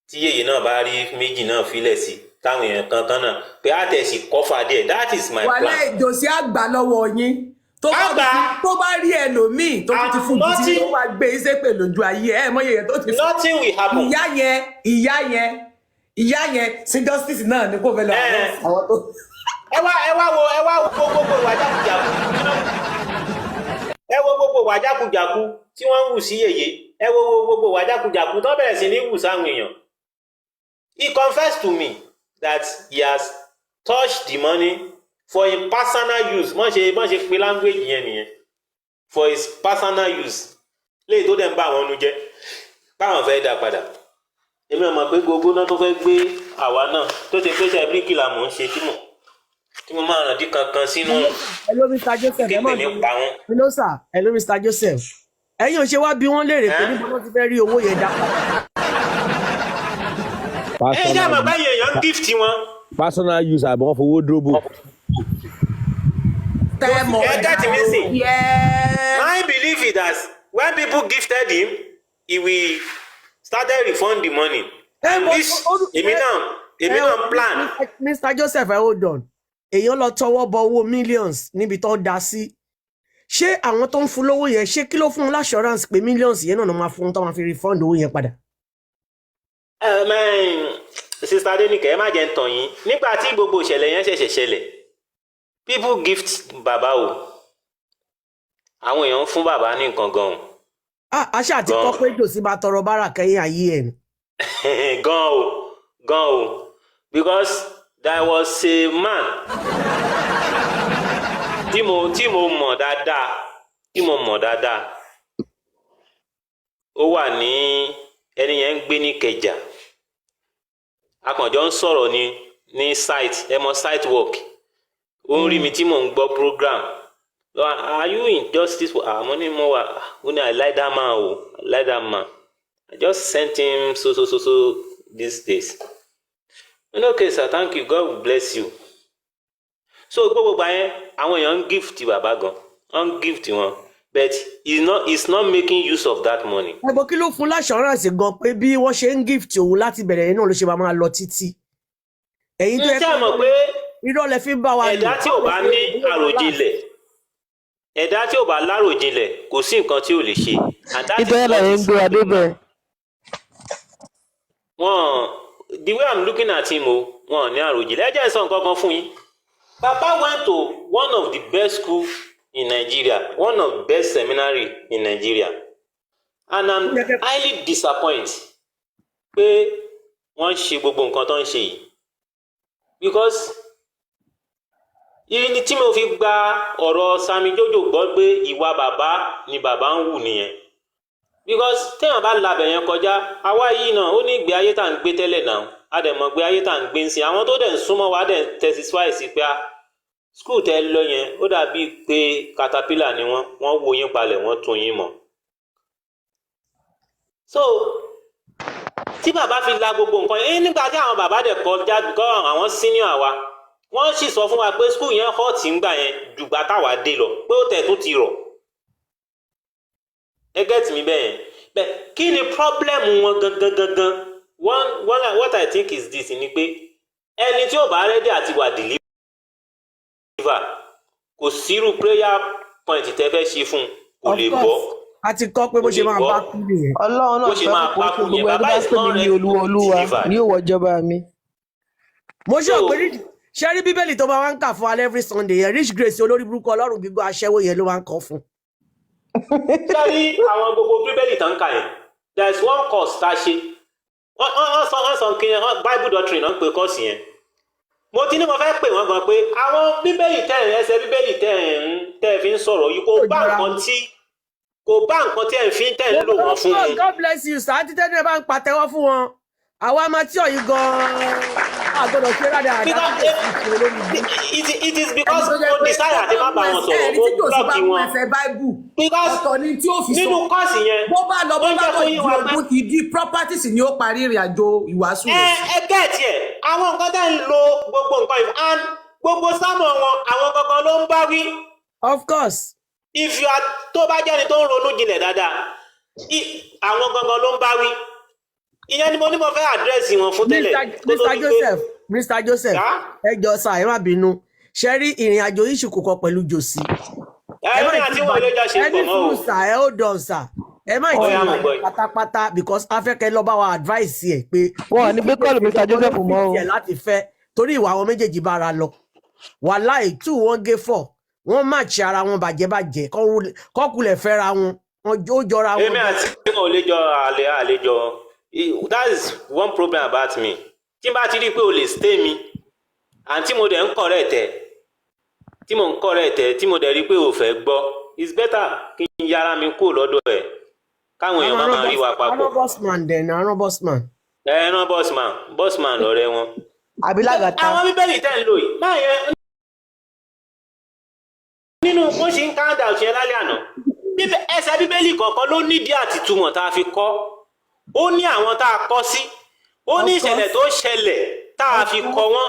tí yèyé náà bá rí méjì náà filẹ̀ sí táwọn èèyàn kankan náà pé á tẹ̀ sí kọ́fà díẹ̀ that is my plan. Wàhálà ìjòsí àgbà lọ́wọ́ yín tó bá rí ẹlòmíì tó ti fún jìtì tó wá gbé ìṣépè lójú ayé mọ yèyé tó ti fún. Nothing will happen. ìyá yẹn sí justice náà ní kò fẹ́ lọ àwọn tó. ẹ wá wo gbogbo ìwà jákujàku ẹ wo gbogbo ìwà jákujàku tí wọ́n ń wù sí yèyé ẹ wo gbogbo ìwà jákujàku tó bẹ̀rẹ̀ sí ní wù sáwọn èèyàn. He confessed to me that he has touched the money for his personal use. Mọ̀ ṣe pé language yẹn nìyẹn for his personal use léyìí tó dẹ̀ ń bá àwọn ọ̀nù jẹ́ báwọn fẹ́ dá padà. Èmi ọmọ pé gbogbo náà tó fẹ́ gbé àwa náà tó ṣe pé ṣe bíríkìlà mò ń ṣe tí mo máa ràn dí kankan sínú. Hello Mr. Joseph ẹ mọ̀ ní hello sir hello Mr. Joseph ẹ̀yin ò ṣe wá bí wọ́n léèrè pé níbo ló ti fẹ́ rí owó yẹn dá. ẹ jẹ́ àmọ́ báyìí èèyàn gift wọn. Personal use àbọ̀ fowó dúró. Get me see. My belief is that when people gifted him, he will started refund the money. Èmi náà plan. Mr. Joseph hold on. Èèyàn lọ tọwọ́ bọ owó millions níbi tó dá sí. Ṣé àwọn tó ń fún lówó yẹn ṣé kí ló fún un l'assurance pé millions yẹn náà máa fún tó máa fi refund owó yẹn padà? Sister Adenike ẹ má jẹ́ ń tàn yín nígbà tí gbogbo ìṣẹ̀lẹ̀ yẹn ṣẹ̀ṣẹ̀ ṣẹlẹ̀ people gift bàbá o àwọn èèyàn ń fún bàbá ní nǹkan gan-an. Aṣá àti kọ́ pé jòsí bá tọrọ bára kẹ́yìn ayé ẹ̀ ni. gan o because there was a man tí mo mọ̀ dáadáa ó wà ní ẹni yẹn ń gbé ní Ìkẹjà akànjọ ń sọ̀rọ̀ ní site site work ó ń rí mi tí mò ń gbọ́ program are you in justice àmọ́ ní mo wà ó ní I like that man I like that man I just sent him so these days. Okay sir, thank you, God will bless you. So gbogbo gbà yẹn àwọn èèyàn ń gift bàbá gan ń gift wọn but he's not making use of that money. ẹ̀bùn kí ló fún l'assurance gan pé bí wọ́n ṣe ń gift òun láti bẹ̀rẹ̀ yẹn náà ló ṣe máa lọ títí. ẹ̀yin tó yẹ kí mọ̀ pé irọ́ lẹ fi ń bá wa lò. ẹ̀dá tí ò bá ní àròjinlẹ̀ ẹ̀dá tí ò bá láròjinlẹ̀ kò sí nǹkan tí ò lè ṣe. ibẹ̀ lẹ̀ ń gbé adé bẹ̀. The way I'm looking at him wọn ní àròjinlẹ̀ ẹ jẹ́ sọ nǹkan kan fún yín. Papa went to one of the best schools in Nigeria, one of the best seminary in Nigeria, and I'm highly disappointed pé wọ́n ṣe gbogbo nǹkan tó ń ṣe yìí because ibi tí mo fi gba ọ̀rọ̀ Sami Jojo gbọ́ pé ìwà bàbá ni bàbá ń hù nìyẹn because téèyàn bá labẹ̀ yẹn kọjá àwa yìí náà ó ní ìgbé ayé tá à ń gbé tẹ́lẹ̀ náà a dẹ̀ mọ̀ gbé ayé tá à ń gbé ń sin àwọn tó dẹ̀ ń súnmọ́ wa dẹ̀ ń testify sí pé skul tẹ́ lọ yẹn ó dàbí pé caterpillar ni wọ́n wo yín palẹ̀ wọ́n tún yín mọ́ so tí bàbá fi la gbogbo nǹkan yẹn nígbà tí àwọn bàbá dẹ̀ kọjá kọ́ àwọn senior wa wọ́n sì sọ fún wa pé skul yẹn hot ń gbà yẹn jùgbà táwa dé lọ pé ó tẹ̀ tó ti rọ̀ ẹ get mi bẹ́ẹ̀ yẹn bẹ́ẹ̀ kí ni problem wọn gangan what I think is this ni pé ẹni tí ò bá ready àti wà deliver kò sírú prayer point tẹ́ fẹ́ ṣe fún kò lè bọ́. a ti kọ́ pé bó ṣe máa bá kú nìyẹn. Ọlọ́run náà fẹ́ kó gbogbo ẹni bá pè mí ní olúwa ní òwò ìjọba mi. mo ṣe òpin ṣe rí bíbélì tó máa wá ń kà fún alẹ́ every Sunday yẹn rich grace olórí burúkú ọlọ́run gbígbọ́ aṣẹ́wó yẹn ló máa ń kọ́ fún. ṣé rí àwọn gbogbo bíbélì tán kà yẹn there is one course tá a ṣe wọ́n sọ kí Bible doctrine náà ń pe course yẹn mo ti ní mo fẹ́ pè wọ́n gan pé àwọn bíbélì ẹsẹ̀ bíbélì tẹ́ fi ń sọ̀rọ̀ yìí kò bá nǹkan tí ẹ̀ fi tẹ́ ń lò wọ́n fún mi. God bless you sir àti tẹ́lẹ̀ bá ń pàtẹ́wọ́ fún wọn àwa amateur yìí gan-an àgbọ̀dọ̀ ṣe rádà àdá. It is because mo desire àti má bá wọn sọ̀rọ̀ mo blọ́ọ̀kì wọn. Because nínú kọ́ọ̀sì yẹn bó bá lọ di ogún ìdí properties ni ó parí ìrìn àjò ìwàásù rẹ̀. ẹ gẹ̀ẹ́tì ẹ̀ àwọn nǹkan tẹ́ ń lo gbogbo nǹkan yìí and gbogbo sámọ̀ wọn àwọn kankan ló ń bá wí. Of course. If you are tó bá jẹ́ni tó ń ronú jinlẹ̀ dáadáa àwọn kankan ló ń bá wí. Ìyẹn ni mo ní mo fẹ́ àdírẹ́sì wọn fún tẹ́lẹ̀. Mr. Joseph ẹ jọ̀ọ́ sà ẹ má bínú ṣe rí ìrìn àjò yìí ṣùkò kan pẹ̀lú jòsí. ẹ má ti wọ́n ló jọ ṣe pọ̀ mọ́ o. ẹni fún sà ẹ ó dàn sà ẹ má ìtì ìwà pátápátá because afẹ́kẹ́ lọ bá wa advice ẹ̀ pé. wọ́n ní gbé kọ́ọ̀lù Mr. Joseph mọ́ o. láti fẹ́ torí ìwà àwọn méjèèjì bára lọ wàláì 2 wọ́n gé 4 wọ́n match ara wọn bàjẹ́ kọ́kulẹ̀ fẹ́ra wọn ó jọra wọn. èmi àti wọn ò lè jọ àlejò that is one problem about me tí n bá ti rí i pé o lè stay mi àǹtí mo dẹ̀ ń correct ẹ̀ tí mo ń correct ẹ̀ tí mo dẹ̀ rí i pé o fẹ́ gbọ́ it's better kí n yára mi kúrò lọ́dọ̀ ẹ̀ káwọn èèyàn máa rí wa papọ̀. àrùn Bossman dẹ̀ ní àrùn Bossman. ẹ̀ràn Bossman lọ́rẹ́ wọn. àbílágàtà. àwọn bíbélì tẹ́ ń lò yìí máa yẹ nínú bó ṣe ń count out yẹn lálẹ́ àná ẹsẹ̀ bíbélì kọ̀ọ̀kan ló nídìí àtìtumọ̀ tá a fi kọ́ ó ní àwọn tá a kọ́ sí ó ní ìṣẹ̀lẹ̀ tó ṣẹlẹ̀ tá a fi kọ́ wọn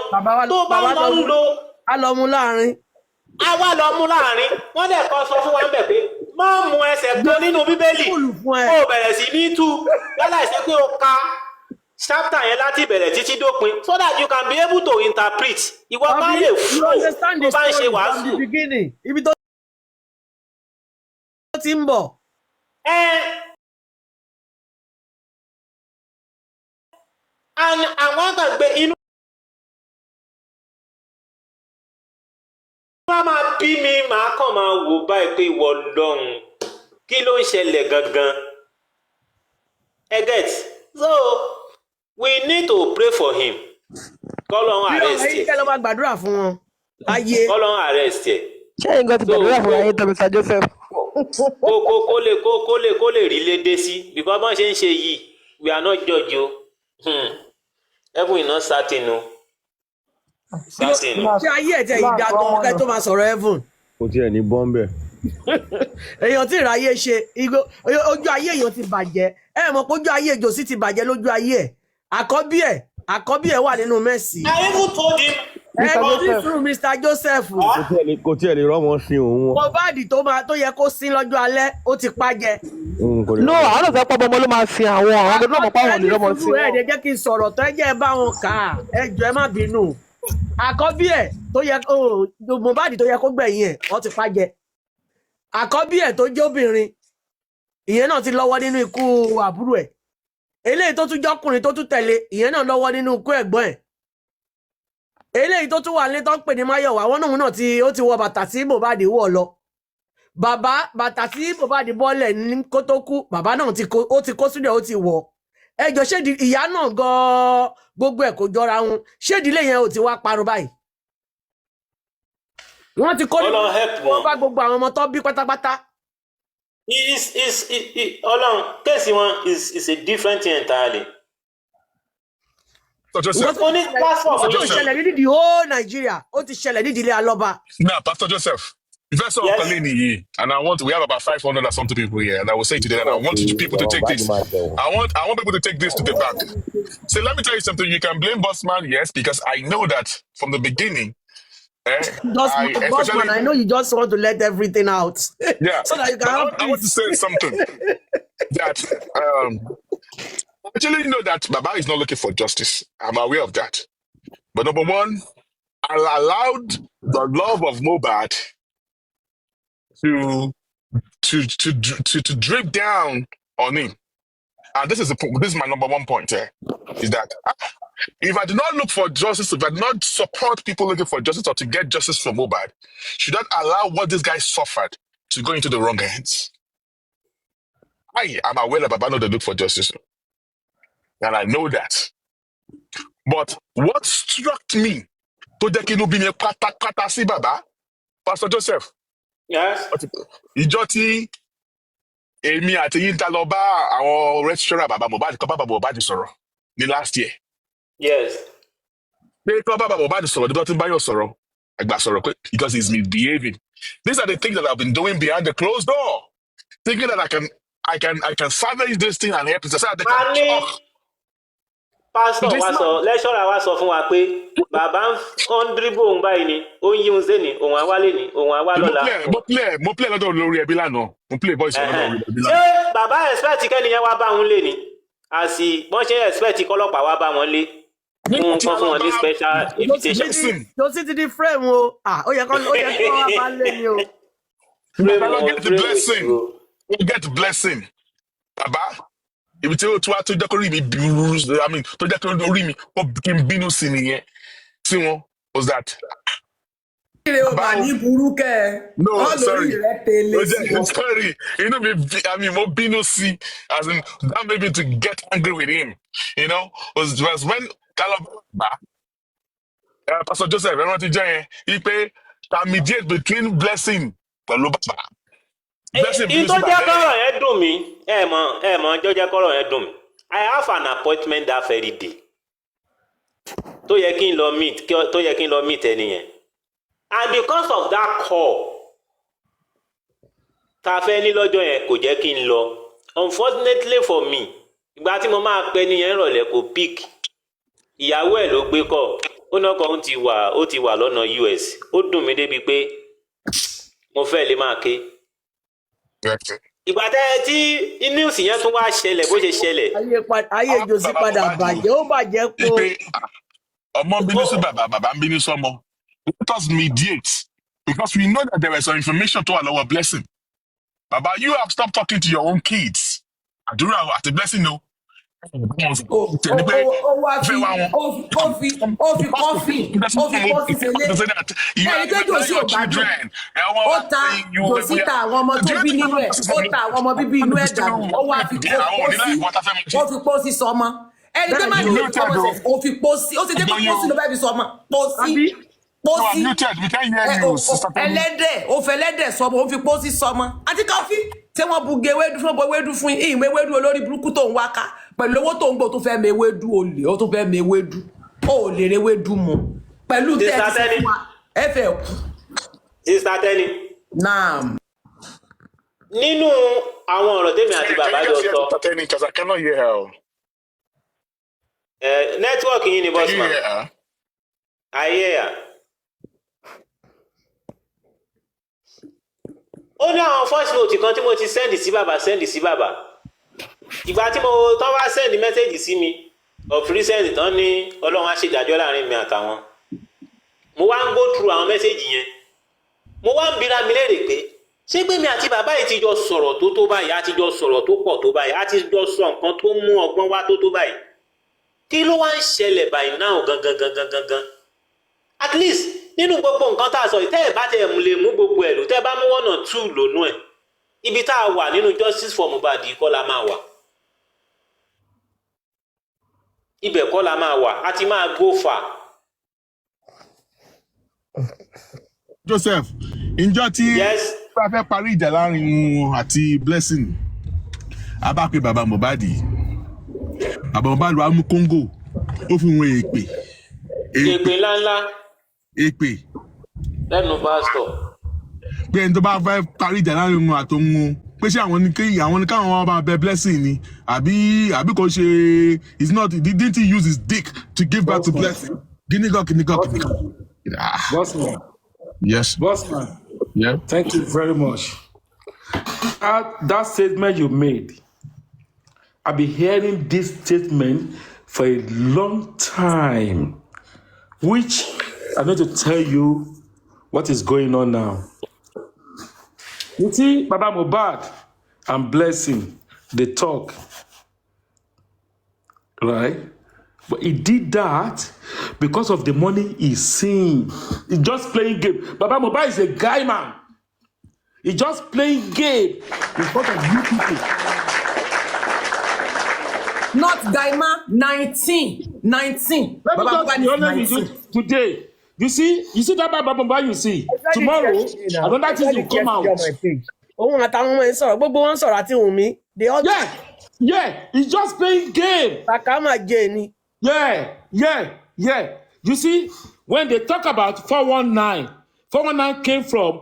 tó bá lọ ń lo. a lọ mú láàrin. a wá lọ mú láàrin wọ́n dẹ̀ kọ́ sọ fún wa ń bẹ̀ pé má mú ẹsẹ̀ kan nínú bíbélì ó bẹ̀rẹ̀ sí ní tú yálà ìṣe pé ó ka chapter yẹn láti bẹ̀rẹ̀ títí dópin so that you can be able to interpret ìwọ bá lè flow tó bá ń ṣe wàásù. ibi tó ti ń bọ̀. àwọn àgbàgbé inú wọ́n máa bí mi màá kàn máa wò báyìí pé ìwọ lọ́hùn kí ló ń ṣẹlẹ̀ gangan get so we need to pray for him kọ́lọ́hún arrest ẹ̀. kí ló máa gbàdúrà fún wọn láyé. kọ́lọ́hún arrest ẹ̀. ṣé nǹkan ti gbàdúrà fún ayé tó Mr. Joseph. kó lè rí lédè sí because bọ́n ṣe ń ṣe yìí we are not judge o. Heaven is not certain o ṣé ayé ẹ̀ tẹ̀ ìdá gan kẹ́ tó máa sọ̀rọ̀ heaven. kò tiẹ̀ ní bọ́m̀bẹ̀. èèyàn tí ìráyé ṣe ojú ayé èèyàn ti bàjẹ́ ẹ mọ̀ pé ojú ayé Jòsí ti bàjẹ́ lójú ayé ẹ̀ àkọ́bí ẹ̀ wà nínú Mercy. I even told him. Mr. Joseph. kò tiẹ̀ lè rọ́mọ sin òun wọn. Mohbad tó yẹ kó sin lọ́jọ́ alẹ́ ó ti pàjẹ́. no àwọn ọ̀sẹ̀ pọ̀ ọmọ ló máa sin àwọn ọ̀dọ́ náà mọ̀ pé àwọn ò ní rọ́mọ sí wọn. ẹ jẹ́ kí n sọ̀rọ̀ tó ẹ jẹ́ ẹ bá wọn kà á ẹ jọ̀ọ́ ẹ má bínú àkọ́bí ẹ̀ tó yẹ Mohbad tó yẹ kó gbẹ̀yìn ẹ̀ wọ́n ti pàjẹ́ àkọ́bí ẹ̀ tó jẹ́ obìnrin ìyẹn náà ti lọ́wọ́ nínú ikú àbúrò ẹ̀ eléyìí tó tún jọ́kùnrin tó tún tẹ̀lé ìyẹn náà lọ́wọ́ nínú ikú ẹ̀gbọ́n ẹ̀ eléyìí tó tún wà nílé tó ń pè ní Máyọ̀wá àwọn náà ó ti wọ bàtà tí Mohbad wọ̀ lọ bàtà tí Mohbad bọ́lẹ̀ ní kó tó kú bàbá náà ó ti kó sílẹ̀ ó ti wọ̀ ẹjọ́ ṣé ìyá náà gan-an gbogbo ẹ̀ kò jọra wọn ṣé ìdílé yẹn ò ti wá parun báyìí wọ́n ti kó ní wọ́n bá gbogbo àwọn ọmọ tó bí pátápátá. Ọlọ́run kéèsì wọn is a different thing entirely. Pastor ṣẹlẹ̀ ní the whole Nigeria ó ti ṣẹlẹ̀ ní ìdílé Alọ́ba. Now, Pastor Joseph, Investor Kalini, and we have about 500 or something people here, and I will say to them, and I want people to take this. I want people to take this to the bank. So let me tell you something. You can blame Bossman, yes, because I know that from the beginning. Bossman, I know you just want to let everything out. Yeah. So that you can I want to say something that actually, you know that Baba is not looking for justice. I'm aware of that. But number one, I allowed the love of Mohbad to drip down on him. And this is my number one point here, is that if I do not look for justice, if I do not support people looking for justice or to get justice from Mohbad, should not allow what this guy suffered to go into the wrong hands. I am aware that Baba know they look for justice. And I know that. But what struck me, Pastor Joseph. Yes. Ìjọ tí èmi àti yín ta lọ bá àwọn registrar bàbá Mohbad kọ́ bàbá Mohbad sọ̀rọ̀ ní last year. Yes. Pé kọ́ bàbá Mohbad sọ̀rọ̀ nígbà tí Báyọ̀ sọ̀rọ̀ àgbà sọ̀rọ̀ pé because he's misbehaving. These are the things that I've been doing behind the closed door, thinking that I can salvage this thing and help it. So that they can talk. Pastor wa sọ lecturer wa sọ fún wa pé bàbá ń dribble òun báyìí ni ó ń yí òun sẹ́ni òun àwálé ni òun àwá lọ́la. Mo play lọ́dọ̀ olórí ẹbí lánàá. Mo play voice lọ́dọ̀ olórí ẹbí lánàá. Ṣé bàbá expect kẹ́niyẹn wá bá òun lé ni? Àsì wọ́n ṣe expect kọ́lọ́pàá wá bá wọn lé. Fún wọn ní special invitation. Jòsí ti di frame o. Ó yẹ kó wá bá lé ni o. Get the blessing. Bàbá. Ibi tí ó tún wá tó jẹ́ kó rí mi tó jẹ́ kó rí mi kó kí n bínú sí nìyẹn tí wọ́n was that. No, sorry. Sorry. Mo bínú sí as in that made me to get angry with him. You know, was when Pastor Joseph ẹ̀rọ ti jẹ́ yẹn ipe ta mediate between blessing pẹ̀lú bàbá. Ìtọ́ jẹ́ kọ́rọ̀ yẹn dùn mí. Ẹ mọ̀ jẹ́ kọ́rọ̀ yẹn dùn mí. I have an appointment that very day. Tó yẹ kí n lọ meet ẹni yẹn. And because of that call, ta fẹ́ ní lọ́jọ́ yẹn kò jẹ́ kí n lọ. Unfortunately for me, ìgbà tí mo máa pẹ́ ní yẹn rọ̀lẹ́ kò pick. Ìyàwó ẹ̀ ló gbé kọ́. Ó náà kọ́ ó ti wà lọ́nà US. Ó dùn mí débi pé mo fẹ́ lè máa ké. Ìgbà tí news yẹn tún wá ṣẹlẹ̀ bó ṣe ṣẹlẹ̀. Ayé Jòsí padà bàjẹ́ ó bàjẹ́ po. Ọmọ bínú sí bàbá ń bínú sọ́mọ. Let us mediate because we know that there is some information to our blessing. Baba, you have stopped talking to your own kids. Àdúrà àti blessing no. Ó fi kọ́fì sílé. Ẹni tó Jòsí ò bá dùn. Ó ta Jòsí ta àwọn ọmọ tó bí nínú ẹ̀. Ó ta àwọn ọmọ bíbí inú ẹ̀ dànù. Ó wá fi pósí sọmọ. Ẹni tó máa ní ìfọwọ́sẹ̀ ó fi pósí. Ó ti dé pósí ló bá fi sọmọ. Pósí. Ẹlẹ́dẹ̀ ó fẹ́ lẹ́dẹ̀ sọmọ ó fi pósí sọmọ. Àti kọ́fì tí wọ́n bu ewédú fún ọbọ̀ ewédú fún yín ìwé ewédú olórí burúkú tó ń wá ká pẹ̀lú owó tó ń gbò tó fẹ́ mẹ ewédú olè ó tó fẹ́ mẹ ewédú ó lè rẹ ewédú mu pẹ̀lú tẹ́tí fún wa ẹ fẹ́ kú. Sister Tenny. Naam. Nínú àwọn ọ̀rọ̀ tèmi àti bàbá jọ sọ. Sister Tenny, because I cannot hear her. Network yìí ni Bossman. I hear her. Ó ní àwọn voice note kan tí mo ti send sí bàbá. Ìgbà tí mo tán wá send message sí mi of recent tán ní Ọlọ́run á ṣèdájọ́ láàrin mi àtàwọn. Mo wá ń go through àwọn message yẹn. Mo wá ń bira mi léèrè pé ṣé pé mi àti bàbá yìí ti jọ sọ̀rọ̀ tó báyìí, a ti jọ sọ̀rọ̀ tó pọ̀ tó báyìí, a ti jọ sọ nǹkan tó mú ọgbọ́n wá tó báyìí. Kí ló wá ń ṣẹlẹ̀ by now gangan? At least nínú gbogbo nǹkan tá a sọ tẹ́ ẹ̀ bá tẹ́ ẹ̀ lè mú gbogbo ẹ̀ lò tẹ́ ẹ bá mú 1 or 2 lónú ẹ̀ ibi tá a wà nínú justice for Mohbad kọ́ la máa wà. Ibẹ̀ kọ́ la máa wà, a ti máa go far. Joseph, ǹjọ́ tí bá fẹ́ parí ìjà láàrin wọn àti Blessing, a bá pe bàbá Mohbad. Bàbá Mohbad wá mú Kóńgò, ó fi wọn èpè. Èpè ńláńlá. Èpè. Lẹ́nu pásítọ̀. Pé ẹni tó bá fẹ́ parí ìjà láàrin wọn àtòun pé ṣé àwọn ní káwọn wọn bá bẹ Blessing ni àbí kò ṣe it's not didn't he use his dick to give back to Blessing? Kìnìkan. Bossman. Yes. Bossman. Yeah. Thank you very much. That statement you made, I've been hearing this statement for a long time, which I'm going to tell you what is going on now. You see, Baba Mohbad and Blessing, they talk, right? But he did that because of the money he's seeing. He's just playing game. Baba Mohbad is a guy, man. He's just playing game in front of you people. Not Gaima, 19. Let me just be honest with you today. You see that Baba Mohbad you see. Tomorrow, another thing will come out. Òun àtàwọn ọmọ ẹ̀ sọ̀rọ̀, gbogbo wọn sọ̀rọ̀ àti Wùnmí. Yeah, he's just playing game. Sakama jẹ ni. Yeah. You see, when they talk about 419 came from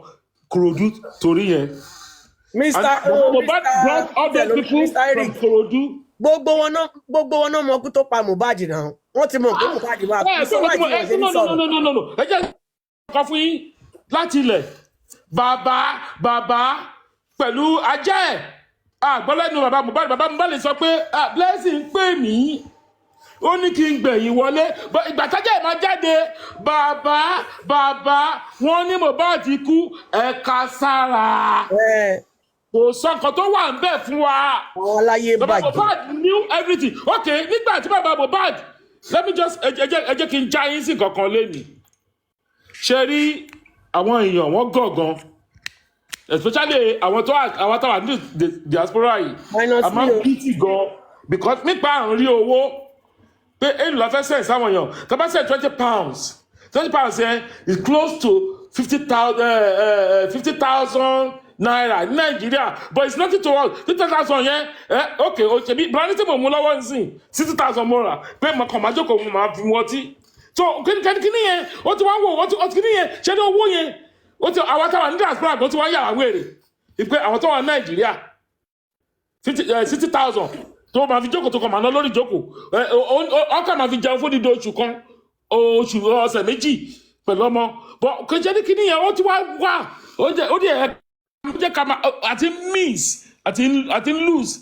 Korodu, Toriye. Mr. Mohbad brought all those people from Korodu. Gbogbo wọn náà mọ kú tó pa Mohbad náà. Wọ́n ti mọ̀ pé Mohbad máa kú. No. Ẹ jẹ́ kọ́ fún yín láti ilẹ̀. Bàbá pẹ̀lú ajá ẹ̀. Gbọ́lẹ́nu bàbá Mohbad lè sọ pé Blessing pè mí. Ó ní kí n gbẹ̀yìn wọlé. Ìgbà tájà ẹ̀ máa jáde. Bàbá wọ́n ní Mohbad ti kú ẹ̀ka sára. Kò sọ nǹkan tó wà ń bẹ̀ fún wa. Bàbá Mohbad knew everything. Okay, nígbà tí bàbá Mohbad, let me just ẹ jẹ́ kí n já yín sí kankan lénìí. Ṣé rí àwọn èèyàn wọ́n gọ̀ọ̀gan, especially àwọn tó wà ní diaspora yìí. A máa ń pity gan because nípa àrùn rí owó pé èyí lọ fẹ́ send sáwọn èèyàn. Tó bá send £20 yẹn is close to 50,000 naira ní Nàìjíríà, but it's nothing to us. 50,000 yẹn okay ṣebí brandi tí mo mú lọ́wọ́ nsìn 60,000 mọ́ra pé mo kàn máa jókòó mo máa fi wọ́n tí. So kíní yẹn ó ti wá wò ó kíní yẹn ṣé ní owó yẹn ó ti àwọn táwọn ní diaspora tó ti wá yà wá wèrè ìpè àwọn tó wà ní Nàìjíríà 60,000 tó máa fi jókòó tó kàn máa ná lórí jókòó ọkàn máa fi jẹun fún dídé oṣù kan oṣù ọ̀sẹ̀ méjì pẹ̀lú ọmọ but kò jẹ́ ní kíní yẹn ó ti wá ó dẹ̀ jẹ́ ká máa àti miss àti lose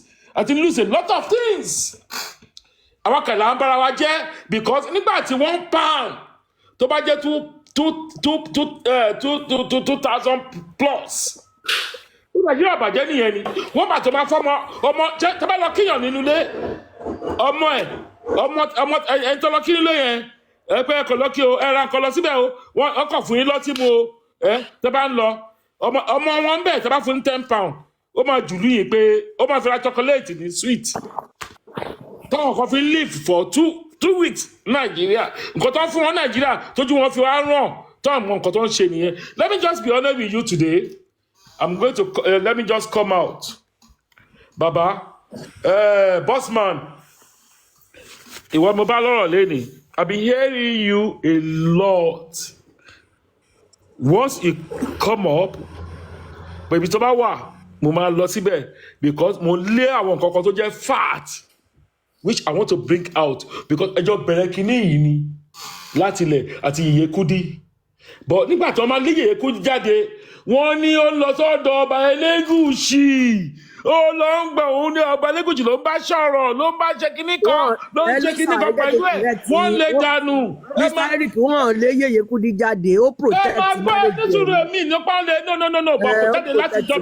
a lot of things. Àwọn kẹ̀lá ń bára wa jẹ́ because nígbà tí £1 tó bá jẹ́ 2,000 plus. Nàìjíríà bàjẹ́ nìyẹn ni. Wọ́n bá tó máa fọ́mọ ọmọ tó bá lọ kíyàn nínú ilé ọmọ ẹni tó lọ kí nílé yẹn pé ẹ̀kọ́ lọ kí o ẹran kan lọ síbẹ̀ o wọ́n ọkọ̀ fún yín lọ́tí mu o tó bá ń lọ ọmọ wọn ń bẹ̀ tó bá fún ní £10 ó máa jùlú yìí pé ó máa fi ra chocolate ní sweet táwọn kan fi live for 2 weeks Nàìjíríà nǹkan tó ń fún wọn Nàìjíríà tójú wọn fi wá ràn tó àwọn nǹkan tó ń ṣe nìyẹn. Let me just be honest with you today. I'm going to let me just come out. Baba, Bossman, ìwọ mo bá lọ́rọ̀ lẹ́nìí. I've been hearing you a lot. Once you come up, but ibi tó bá wà, mo máa lọ síbẹ̀ because mo lé àwọn nǹkan kan tó jẹ́ fact which I want to bring out because ẹjọ́ bẹ̀rẹ̀ kínní yìí ni láti ilẹ̀ àti Yèyé Kúdí. But nígbà tí wọ́n máa lé Yèyé Kúdí jáde, wọ́n ní ó lọ sọ́dọ̀ ọba Elégùṣì. Ó lọ ń gbà òun ní ọba Elégùṣì ló ń bá sọ̀rọ̀, ló ń bá ṣe kínní kan, ló ń ṣe kínní kan pẹ̀lú ẹ̀. Wọ́n lé dànù. Mr. Eric wọ́n lé Yèyé Kúdí jáde, ó protect marriage. Ẹ máa gbọ́ nítorí mi nípa lè no but kò jáde láti jọ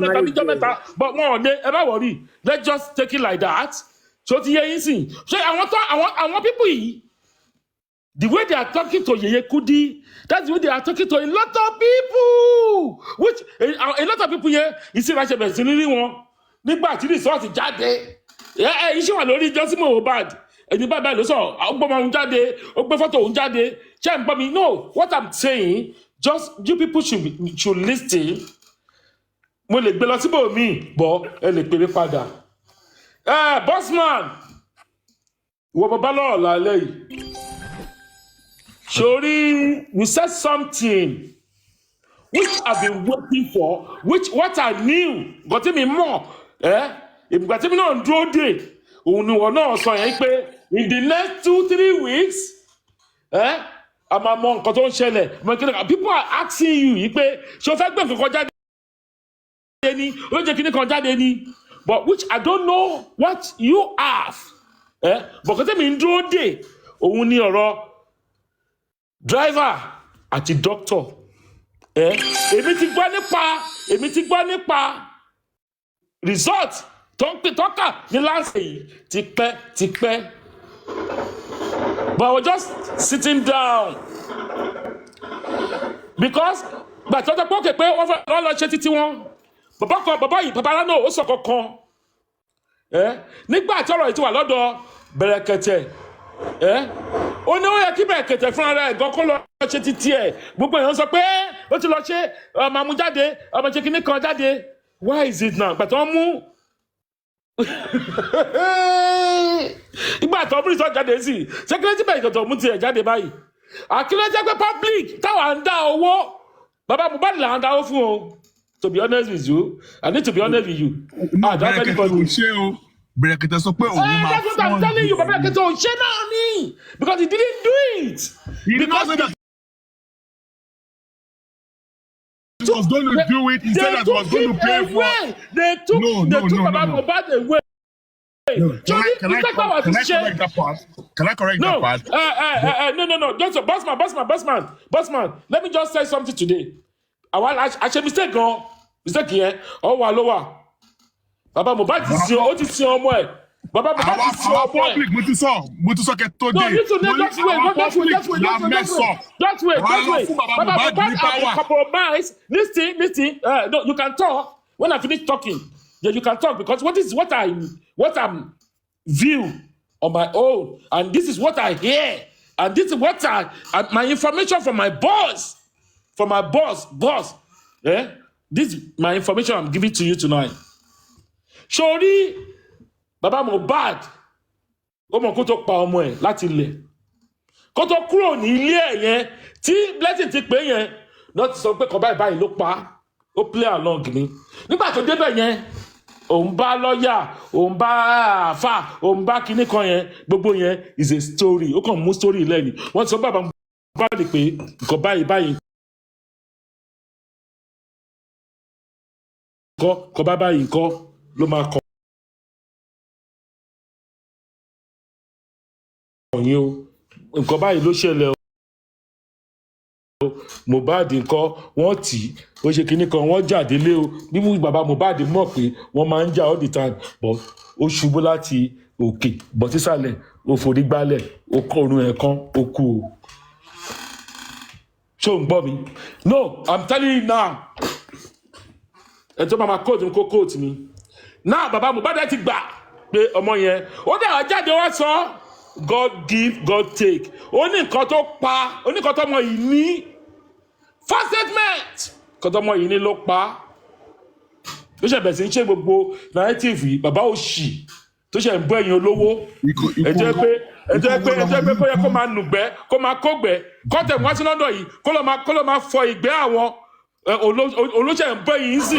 mẹ́ta but wọn ò lé ẹ bá wọ̀rí. Let's just take it like that. So ti yẹ yín sìn. Ṣé àwọn people yìí, the way they are talking to Yèyé Kúdí, that's the way they are talking to a lot of people. Which a lot of people here, ìsìnránṣẹ́ bẹ̀rẹ̀ sí rírí wọn. Nígbà tí result jáde, iṣẹ́ wà lórí ìjọsìn Mohbad. Ẹni báyìí ló sọ, ó gbọ́ ọmọ òun jáde, ó gbé fọ́tò òun jáde. Ṣé ń gbọ́ mi? No, what I'm saying, just you people should listen. Mo lè gbé lọ síbò míì, bọ̀ ẹ lè pèrè padà. Bossman, ìwọ bàbá lọ́rọ̀ lálẹ́ yìí. Sorry, you said something which I've been waiting for, what I knew, got me more. Ìgbà tí mi náà ń dúró dè, òun ni wọ́n náà sọ yẹn pé in the next 2-3 weeks, a máa mọ nǹkan tó ń ṣẹlẹ̀. People are asking you yìí pé ṣé o fẹ́ gbé nǹkan kan jáde ni, ó jẹ́ kíní kan jáde ni, but which I don't know what you have. But kò tẹ́ mi ń dúró dè, òun ni ọ̀rọ̀ driver àti doctor. Èmi ti gbọ́ nípa result tó ń pè tọ́ka ní láǹsì yìí tipẹ́. But I was just sitting down because gbàtọ́ tó pọ́kè pé wọ́n lọ ṣe títí wọn. Bàbá yìí bàbá náà ó sọ kankan. Nígbà tí ọ̀rọ̀ yìí ti wà lọ́dọ̀ Bẹ̀rẹ̀kẹ̀tẹ̀. Ó ní ó yẹ kí Bẹ̀rẹ̀kẹ̀tẹ̀ fúnra rẹ̀ gan kó lọ ṣe títí ẹ̀. Gbogbo èèyàn sọ pé ó ti lọ ṣe ọmọ amújáde, ọmọ ṣe kíní kan jáde. Why is it now? Gbàtọ́ mú ìgbà tó bí result jáde sí ṣé kí ló ti bẹ̀rẹ̀ tó mú tiẹ̀ jáde báyìí. Àkílẹ̀ jẹ́ pé public táwa ń dá owó bàbá Mohbad là ń dáwó fún o. To be honest with you, I need to be honest with you. Bẹ̀rẹ̀kẹ̀tẹ̀ ò ṣe o. Bẹ̀rẹ̀kẹ̀tẹ̀ sọ pé òun máa that's what I'm telling you. Bẹ̀rẹ̀kẹ̀tẹ̀ ò ṣe náà ni because he didn't do it. Because he was going to do it. He said that he was going to pay for it. They took Baba Mohbad away. No. Can I correct that part? Can I correct that part? No. Just Bossman. Let me just say something today. I should mistake here. Oh, Walowa. Baba Mohbad ti sin ọmọ ẹ̀. Baba Mohbad ti sin ọmọ ẹ̀. Public mo ti sọ kẹ́ tó dé. No, just wait. Baba Mohbad has compromised. Listen. No, you can talk when I finish talking. Yeah, you can talk because what I'm view on my own, and this is what I hear, and this is what my information from my boss. This is my information I'm giving to you tonight. Sorry, Baba Mohbad, ó mọ̀ kó tó pa ọmọ ẹ̀ láti ilẹ̀. Kó tó kúrò ní ilé ẹ̀ yẹn, tí Blessing ti pè yẹn, náà ti sọ pé kọ báyìí ló pa, ó play along ni. Nígbà tó débẹ̀ yẹn, òun bá lọ́yà, òun bá àfà, òun bá kinní kan yẹn, gbogbo yẹn is a story. Ó kàn mú story lẹ́ni. Wọ́n ti sọ Baba Mohbad pé nǹkan báyìí. Kọ báyìí nǹkan ló máa kọ. Nǹkan báyìí ló ṣẹlẹ̀ o. Mohbad nǹkan wọ́n tì ó ṣe kinní kan wọ́n jáde lé o. Bí mú bàbá Mohbad mọ̀ pé wọ́n máa ń jà all the time but ó ṣubú láti òkè bọ́ sísàlẹ̀ ó forí gbálẹ̀ ó kọ́ orun ẹ̀ kan ó kú o. Ṣé o ń gbọ́ mi? No, I'm telling you now. Ẹ̀tọ́ máa kóòtù mi kó kóòtù mi. Náà bàbá Mohbad ti gbà pé ọmọ yẹn ó dẹ̀ wá jáde wá sọ God give, God take. Ó ní nǹkan tó pa, ó ní nǹkan tó mọ yìí ní. First statement. Nǹkan tó mọ yìí ní ló pa. Ó ṣe bẹ̀rẹ̀ sí ń ṣe gbogbo narrative yìí, bàbá òṣì. tó ṣe ń bọ́ ẹ̀yìn olówó ẹ̀jẹ̀ pé kó yẹ kó máa nùgbẹ́ kó máa kógbẹ́ kọ́tẹ̀ wá sí lọ́dọ̀ yìí kó lọ́ máa fọ ìgbẹ́ àwọn olóṣèlú ń bọ́ ẹ̀yìn sí.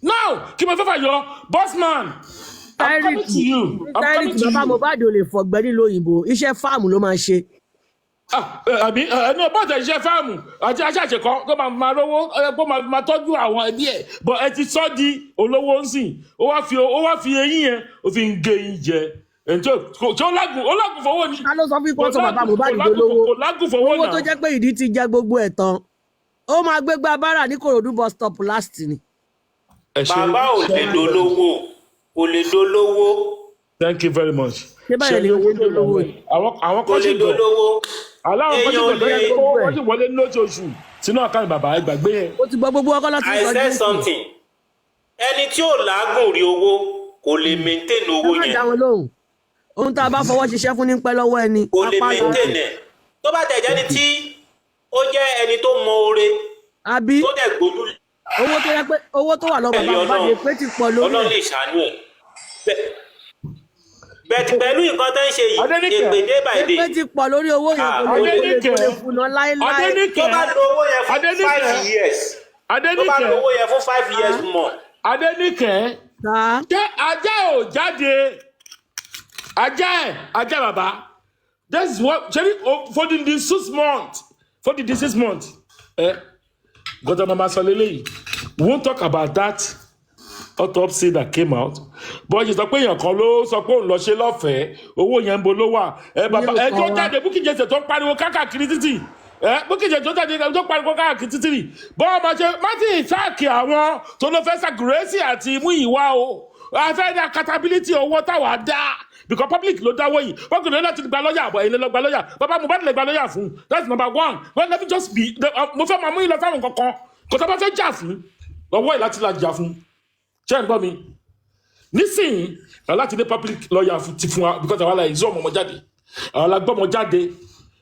now kí mo fẹ́ fà yọ Bossman. I'm coming to you. Bàbá Mohbad ò lè fọ̀gbẹ́ nílùú òyìnbó iṣẹ́ fáàmù ló máa ṣe. Àbí ẹni ọ̀pọ̀tẹ̀ iṣẹ́ fáàmù àti aṣáṣe kan tó máa rówó kó máa tọ́jú àwọn ẹbí ẹ̀ bọ̀ ẹ ti sọ́ di olówó ń sìn ó wá fi eyín yẹn ó fi ń gé yín jẹ tí ó lágùn fowó ni. ká ló sọ fún ìkọ́sọ̀ bàbá Mohbad dolówó owó tó jẹ́ pé ìdí ti jẹ gbogbo ẹ̀ tán ó máa gbégbá bára ní Kòròdú bus stop last ni. bàbá ò lè dolówó kò lè dolówó. Thank you very much. ṣé báyìí lè owó dolówó yìí. àwọn kan sì dolówó. aláwọ̀ kan sì gbọ̀dọ̀ yẹ kó wọ́n sì wọlé lóṣooṣù sínú àkáǹtì bàbá ẹgbàgbé yẹn. ó ti gbọ́ gbogbo ọkọ láti sọ I said something ẹni tí ò lágùn rí owó kò lè maintain owó yẹn. ẹ má dá wọn lóhùn ohun tá a bá fọwọ́ ṣiṣẹ́ fún ní pẹ́ lọ́wọ́ ẹni. kò lè maintain ẹ̀ tó bá tẹ̀ jẹ́ni tí ó jẹ́ ẹni tó mọ oore àbí tó dẹ̀ gbójú. owó tó wà lọ́wọ́ bàbá Mohbad pé ti pọ̀ lórí ẹ̀. Ọlọ́run lè ṣàánú ẹ̀ pẹ̀lú nǹkan tó ń ṣe yìí èpè dé by day. èpè ti pọ̀ lórí owó yẹn kò lè fúnná láéláé. tó bá lo owó yẹn fún 5 years tó bá lo owó yẹn fún 5 years more. Adéníkẹ́ ajá ò jáde ajá bàbá that's what for the 6 months gọ́dọ̀ mama sọ lélẹ́yìí we won't talk about that autopsy that came out but ṣe sọ pé èèyàn kan ló sọ pé òun lọ ṣe lọ́fẹ̀ẹ́ owó yẹn ń bo ló wà ẹjọ́ jáde Bukky Jesse tó pariwo káàkiri títì Bukky Jesse tó jáde tó pariwo káàkiri títì bọ́ọ̀ má ti ìsáàkì àwọn tó ló fẹ́ sàgùrẹ́sì àti mú ìwà o afẹ́ dá accountability owó táwa dá because public ló dáwọ́ yìí wọ́n kò ní láti gba lọ́yà àbọ̀ ilé lọ gba lọ́yà bàbá Mohbad lè gba lọ́yà fún that's number one well let me just be mo fẹ́ máa mú ìlọ sáwọn kankan kò tó bá fẹ́ jà fún ọwọ́ ẹ̀ láti la jà fún ṣé ẹ̀ ń gbọ́ mi nísìnyí láti ní public lawyer ti fún wa because àwọn aláìsí ọmọ jáde àwọn alágbọ́mọ jáde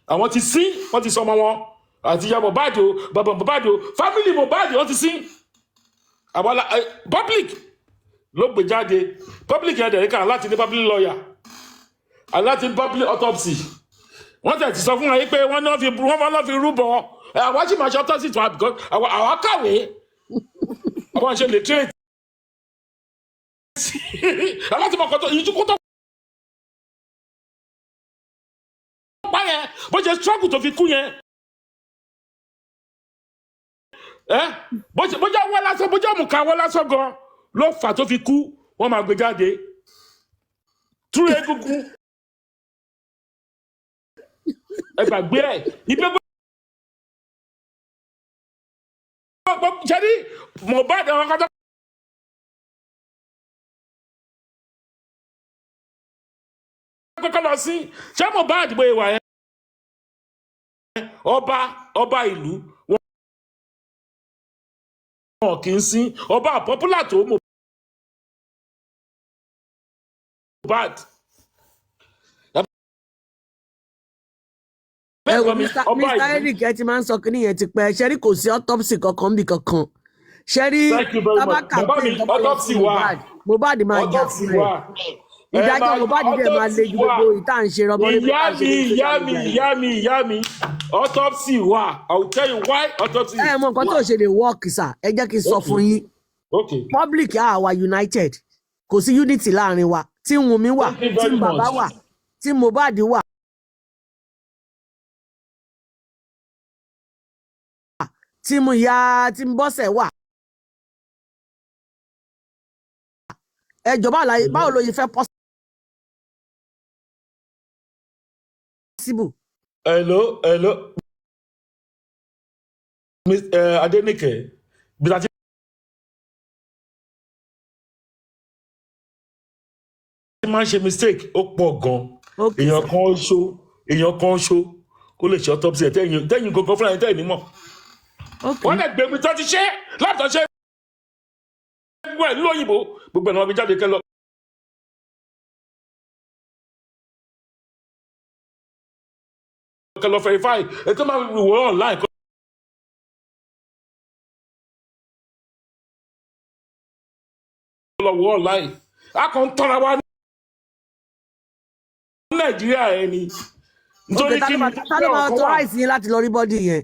àwọn ti sín wọ́n ti sọ ọmọ wọn àti ìyá Mohbad o bàbá Mohbad o family Mohbad wọ́n ti sín àwọn public ló gbé jáde public yẹn dẹ̀rẹ́ kan láti ní public lawyer aláti public autopsy wọ́n tẹ̀ ti sọ fún wa yìí pé wọ́n náà fi rúbọ àwọn sì máa ṣe autopsy tó àwọn kàwé àwọn ṣe lè trade aláti mọ̀ kọ́tọ̀ ìjú kó tó pa yẹn bó ṣe struggle tó fi kú yẹn bó jẹ́ wọ́n lásán bó jẹ́ òmùka wọ́n lásán gan ló fà tó fi kú wọ́n máa gbé jáde túrú egungun ẹgbàgbé ẹ̀ ìgbégbé ṣẹ́rí Mohbad àwọn kan tó kọ́kọ́ lọ sí ṣé Mohbad bó ìwà yẹn ọba ìlú wọn kì í sí ọba popular tó Mohbad. Mr. Eric ẹ ti máa ń sọ kí nìyẹn ti pẹ́ ṣẹ́rí kò sí autopsy kankan bí kankan ṣẹ́rí tábàkà pé autopsy wà Mohbad máa jà fún rẹ̀ ìdájọ́ Mohbad dẹ̀ máa le ju gbogbo ìta ń ṣe rọmọ níbi ìta ṣe ìyá mi autopsy wà I will tell you why autopsy. ẹ mọ nǹkan tó ṣe lè work sir ẹ jẹ́ kí n sọ fún yín public àwa united kò sí unity láàrin wa tí Wunmi wà tí bàbá wà tí Mohbad wà tí mo ya tí mo bọ́sẹ̀ wà. ẹ jọ̀ọ́ báwo ló yẹ fẹ́ possible. hello Adéníkẹ́ bí a ti máa ń ṣe mistake ó pọ̀ gan èèyàn kan ṣó kó lè ṣe autopsy ẹ̀ tẹ́yìn kankan fúnra ẹ̀ tẹ́yìn nímọ̀ wọ́n lè gbé mi tó ti ṣe látọ̀ ṣe gbogbo ẹ̀ lóyìnbó gbogbo ẹ̀ náà fi jáde kẹ́lọ́. kẹ́lọ́ verify ẹ̀ tó máa wò online. lọ́wọ́ láì a kàn ń tọ́ra wa ní Nàìjíríà ẹni. nítorí kí ni ta ló máa tọ́ ráìsì yín láti lọ rí bọ́dì yẹn.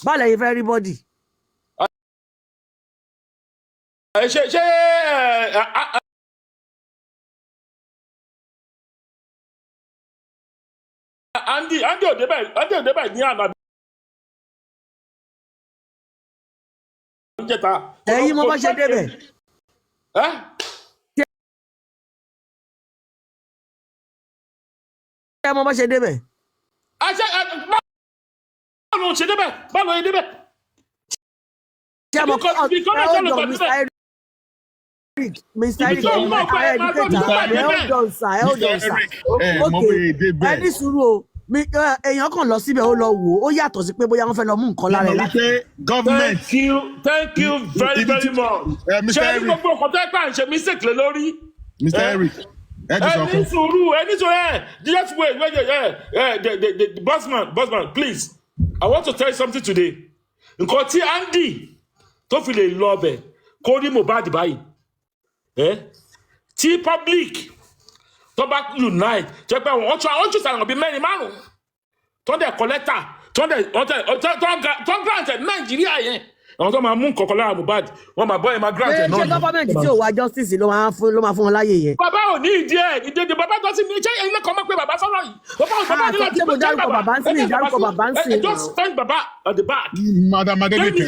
báwo lẹ́yìn fẹ́ rí bọ́dì. ṣe Andy òdebẹ̀ ní àná. ẹ̀yin mo bá ṣe débẹ̀. ẹ mo bá ṣe débẹ̀. báwo ṣe débẹ̀ báwo ṣe débẹ̀. ṣé mo kọ́ Mr. Eric ẹni sùúrù o èèyàn kan lọ síbẹ̀ ó lọ wò ó yàtọ̀ sí pé bóyá wọ́n fẹ́ lọ mú nǹkan lára ẹ̀ láti. thank you very very much. ṣé ẹni gbogbo ọkọ̀ tó ẹ pa ṣe mistake lé lórí. Mr. Eric ẹni sùúrù just wait the Bossman please I want to tell you something today. nǹkan tí Andy tó fi lè lọ ọbẹ̀ kó rí Mohbad báyìí tí public tó bá unite jẹ́ pé wọ́n tún sàrànwọ́ bíi mẹ́rin márùn-ún tó dẹ̀ kọ́lẹ́tà tó grant Nàìjíríà yẹn àwọn tó máa mú nǹkan kan lára Mohbad wọ́n máa bọ́ ẹ̀ máa grant ẹ̀ náà. ṣé gọ́fọ́mẹ̀ntì tí ò wá justice ló máa fún wọn láyè yẹn. bàbá ò ní ìdí ẹ̀ ìdèdè bàbá tó sì ní ṣé ilé kan máa pé bàbá sọ̀rọ̀ yìí. bàbá ní láti dárúkọ bàbá ń sìn dárúkọ bàbá ń sìn. just thank baba at the back. Madam Adenike,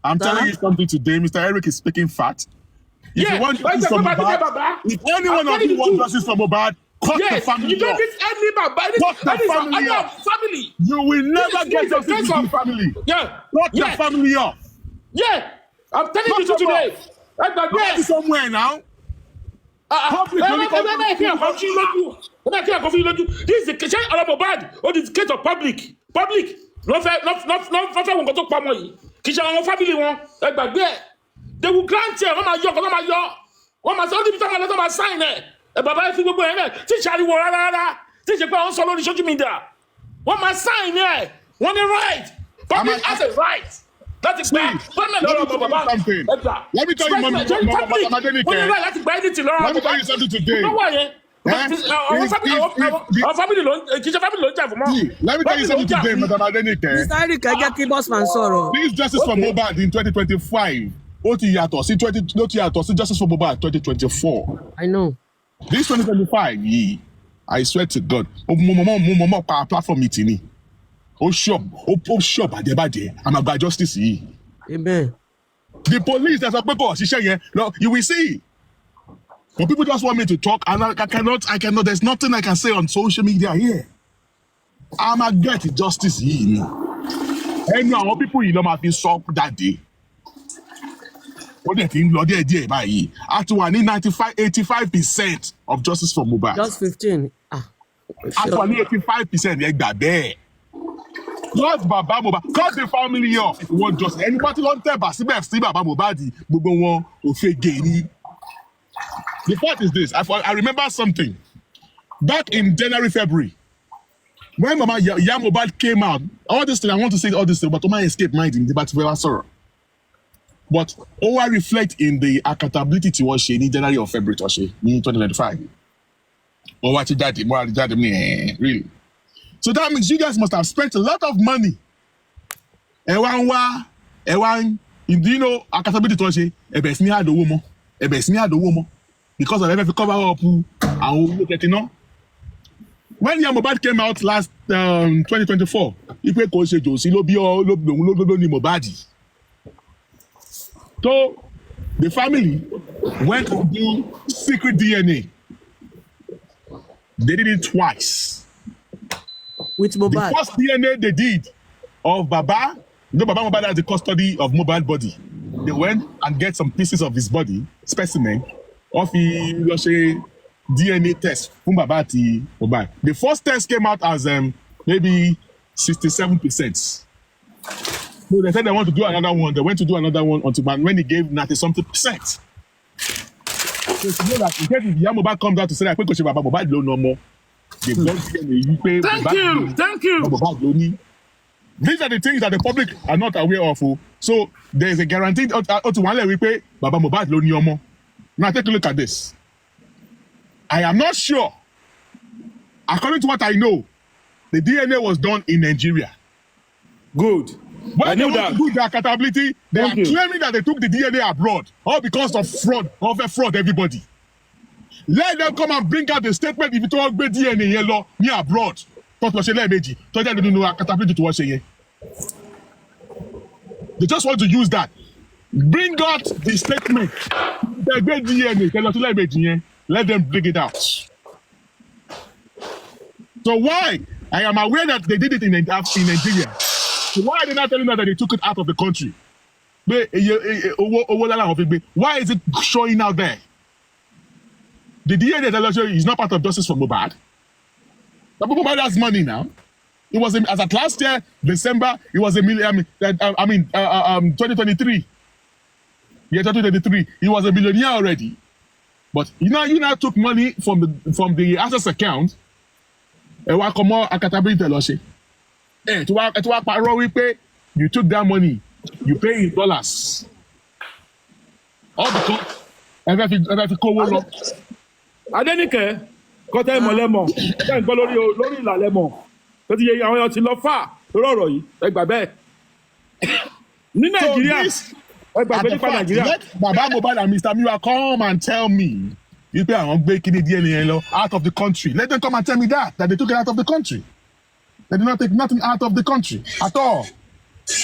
I'm telling you something today. Mr. Eric is speaking fact. If you want justice for Mohbad, if anyone of you want justice for Mohbad, cut the family off. You don't need any Baba. Cut the family off. You will never get justice with the family. Cut the family off. Yeah, I'm telling you today. Go somewhere now. This is the case of Mohbad or this case of public. No fair wọn kò tó pa ọmọ yìí. Kì í ṣe àwọn family wọn ẹ gbàgbé ẹ̀. They will grant ẹ̀ wọ́n máa yọ wọ́n máa sọ ọ́ níbi tí wọ́n máa sign ẹ̀. Ẹ bàbá ẹ fi gbogbo ẹ̀ náà tí ì ṣàríwọ̀ rárá tí ì ṣe pé àwọn sọ lórí social media. Wọ́n máa sign ẹ̀ wọ́n ní right. Public has a right. Láti gba payment lọ́rọ̀ ọmọ bàbá ẹgbà. Let me tell you, Mama Adenike. Wọ́n ní right láti gba anything lọ́rọ̀ ọmọ bàbá. Let me tell you something today. Àwọn family ló ń jà fún mọ́. Let me tell you something today, Madam Adenike. Mr. Eric ẹ jẹ́ kí Bossman sọ̀rọ̀. This justice for Mohbad in 2025 ó ti yàtọ̀ sí justice for Mohbad 2024. I know. This 2025 yìí, I swear to God, mo mọ̀ pa platform meeting ni. Ó shop àjẹbàjẹ́ àmàgbà justice yìí. Amen. The police that's a people ṣiṣẹ́ yẹn, you will see. But people just want me to talk, and I cannot. There's nothing I can say on social media here. I'ma get justice yìí ni. Ẹnu àwọn people yìí ló máa fi sọ jáde. Ó dẹ̀ ti ń lọ díẹ̀ báyìí. A ti wà ní 85% of justice for Mohbad. Just 15. A ti wà ní 85% yẹn gbà bẹ́ẹ̀. Cut Baba Mohbad, cut the family off if you want justice. Anybody ló ń tẹ̀ bá síbẹ̀ sí Baba Mohbad gbogbo wọn ò fẹ́ gèrí. The fact is this, I remember something. Back in January, February, when Mama Mohbad came out, all this thing, I want to say all this thing, but Oma escape mind in the battle sorrow. But all I reflect in the accountability to what she in January or February to she in 2025. Or what daddy, really. So that means you guys must have spent a lot of money. Ewan, you know, accountability to she, ebes ni ado woman. Because of everything cover up and look at it now. When Mohbad came out last 2024, Ipe kò ṣe Josi ló bí Mohbad. So the family went to do secret DNA. They did it twice. With Mohbad. The first DNA they did of Baba, Baba Mohbad has the custody of Mohbad body. They went and get some pieces of his body, specimen, of the DNA test from Baba to Mohbad. The first test came out as maybe 67%. So they said they want to do another one. They went to do another one until when he gave 90-something%. So you know that in case if Mohbad comes out to say that Baba Mohbad no more, they've done DNA. Thank you. Mohbad These are the things that the public are not aware of. So there is a guaranteed to one level pay Baba Mohbad lo ni omo. Now take a look at this. I am not sure. According to what I know, the DNA was done in Nigeria. Good. When they want to do the accountability, they are claiming that they took the DNA abroad, all because of fraud, everybody. Let them come and bring out the statement if you all be DNA yellow near abroad. They just want to use that. Bring out the statement. They be DNA, let them bring it out. So why? I am aware that they did it in Nigeria. So why are they not telling us that they took it out of the country? Why is it showing out there? The DNA is not part of justice for Mohbad. But Mohbad has money now. It was as at last year, December, it was 2023. Yeah, 2023. He was a millionaire already. But you now took money from the access account. You took that money, you pay in dollars. All because Adenike, kọ́tẹ́ ìmọ̀ lẹ́mọ̀, ṣé ń gbọ́ lórí ìlà lẹ́mọ̀, tó ti yẹ àwọn èèyàn ti lọ fà lórí ọ̀rọ̀ yìí, ẹ gbà bẹ́ẹ̀. Ní Nàìjíríà, ẹ gbà bẹ́ẹ̀ nípa Nàìjíríà. Let Baba Mohbad and Mr. Miwa come and tell me, you pay àwọn gbé kíní DNA out of the country. Let them come and tell me that they took it out of the country. They did not take nothing out of the country at all.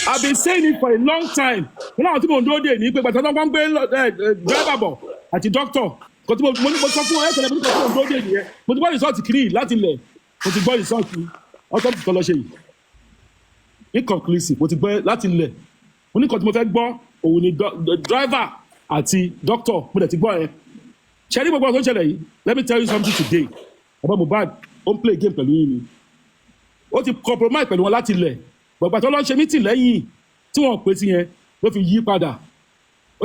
I've been saying it for a long time. When I was in Monday, ní pé gbàtà tó ń gbé driver bọ̀ àti doctor. Mo sọ fún ẹ tẹ́lẹ̀ mo sọ fún Monday nìyẹn. Mo ti gbọ́ result kiri láti ilẹ̀. Mo ti gbọ́ result autopsy tó lọ ṣe yìí. Inconclusive. Mo ti gbọ́ láti ilẹ̀. Mo ní nǹkan tí mo fẹ́ gbọ́ òun ni driver àti doctor mo dẹ̀ ti gbọ́ ẹ. Ṣé ní gbogbo ọ̀sán ṣẹlẹ̀ yìí? Let me tell you something today. Baba Mohbad ó ń play game pẹ̀lú yín ni. Ó ti compromise pẹ̀lú wọn láti ilẹ̀. Bàbá tó lọ ṣe mítì lẹ́yìn tí wọ́n pè sí yẹn ló fi yí padà. Ó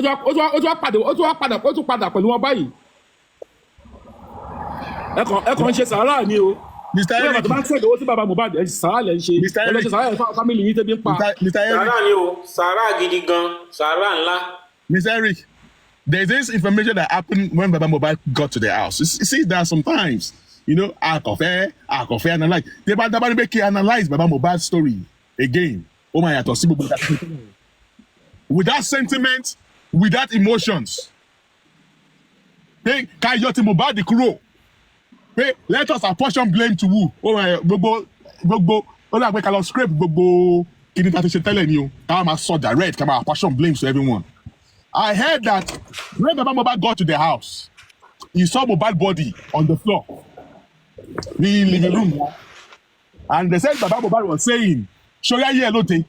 tún padà pẹ̀lú wọn báyìí. Ẹ kàn ń ṣe sàárà ni o. Mr. Eric, tó bá ń ṣèdè owó sí Baba Mohbad ẹ sàárà lẹ́ ń ṣe. Ẹ lọ ṣe sàárà yẹn fún family yín tẹ́bí ń pa. Sàárà ni o, sàárà gidi gan, sàárà ńlá. Mr. Eric, there's this information that happened when Baba Mohbad got to the house. You see that sometimes, Akofe analyze. They analyze Baba Mohbad's story again. Oh my God, with that sentiment, with that emotions. Hey, Kayoti Mohbad the crew. Hey, let us apportion blame to who? Oh my Gbogbo. Ola we can scrape Gbogbo. Kini ta ti ṣe tẹ́lẹ̀ ni o. Ká máa sọ direct, ká máa apportion blame to everyone. I heard that when Baba Mohbad got to the house, he saw Mohbad body on the floor, the living room, and they said Baba Mohbad was saying, "Shoya ye lode.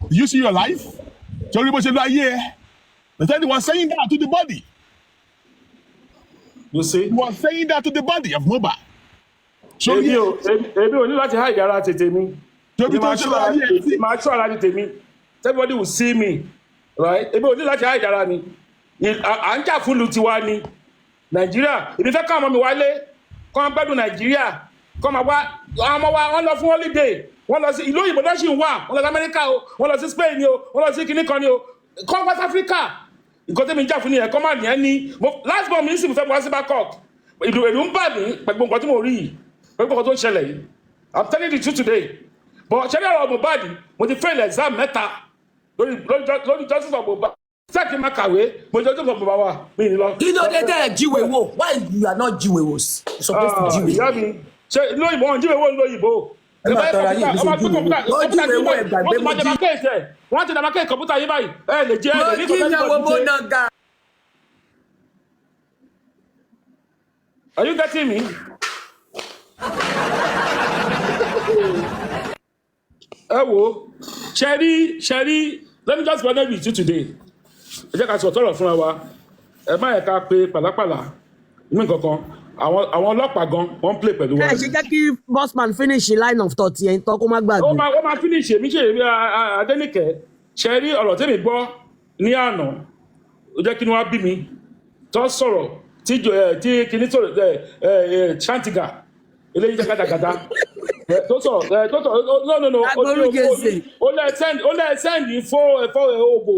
Do you see your life? Sorry, but they said he was saying that to the body. You see, he was saying that to the body of Mohbad. Ebi o ní láti hide ara tètè mi. Máa ṣọ́ ara tètè mi. Everybody will see me. Right? Ebi o ní láti hide ara ni. À ń jà fún ìlú tiwa ni. Nàìjíríà, èmi fẹ́ ká ọmọ mi wálé. Kọ́ ń gbádùn Nàìjíríà. Kọ́ máa wá àwọn ọmọ wa wọ́n lọ fún holiday. Wọ́n lọ sí ìlú òyìnbó náà ṣì ń wà. Wọ́n lọ sí Amẹ́ríkà o. Wọ́n lọ sí Spain ni o. Wọ́n lọ sí kinní kan ni o. Kọ́ West Africa. Nǹkan tẹ́mi ń jà fún nìyẹn kọ́ máa nìyẹn ní. Last born mi sì fẹ́ wá sí Bangkok. Ìlú ń bà mí pẹ̀lú nǹkan tí mo rí yìí. Pẹ̀lú nǹkan tó ń ṣẹlẹ̀ yìí. I'm telling the truth today. But ṣẹlẹ̀ ọ̀rọ̀ Mohbad mo ti fail exam mẹ́ta lórí justice of Mohbad. Sẹ́ẹ̀kì máa kàwé mo jẹ́ justice of Mohbad wa mi ní lọ. Kí ló dé tẹ́ ẹ̀ jíwèé wò? Why you are not jíwèé wò? You supposed to jíwèé. Ìyá mi ṣe lóyìnbó wọn jíwèé wò lóyìnbó. Ẹ máa tọ́ra yìí ní sójú ìwé. Ó jíwèé wò ẹ̀gbàgbé mo jí. Wọ́n ti dàbà kéèké kọ̀m̀pútà yìí báyìí. Ẹ lè jẹ́ ẹ lè ní kí ni àwọn ọmọ náà ga? Are you getting me? Ẹ wo, Sherry, let me just connect with you today. Ẹ jẹ́ ká sọ tọrọ fúnra wa. Ẹ má yẹ ká pe pàlápàlà ní nǹkankan. Àwọn ọlọ́pàá gan wọ́n play pẹ̀lú wa. Ẹ ṣe jẹ́ kí Bossman finish line of thought yẹn tán kó má gbàgbé. Ó máa finish èmi ṣe èmi Adéníkẹ́. Sherry ọ̀rọ̀ tèmi gbọ́ ní àná. Ó jẹ́ kí ni wọ́n bí mi. Tó sọ̀rọ̀ tí kìíní sọ̀rọ̀ Shantiga eléyìí jẹ́ kàdàkàdà no. Ó lẹ́ send info òbò.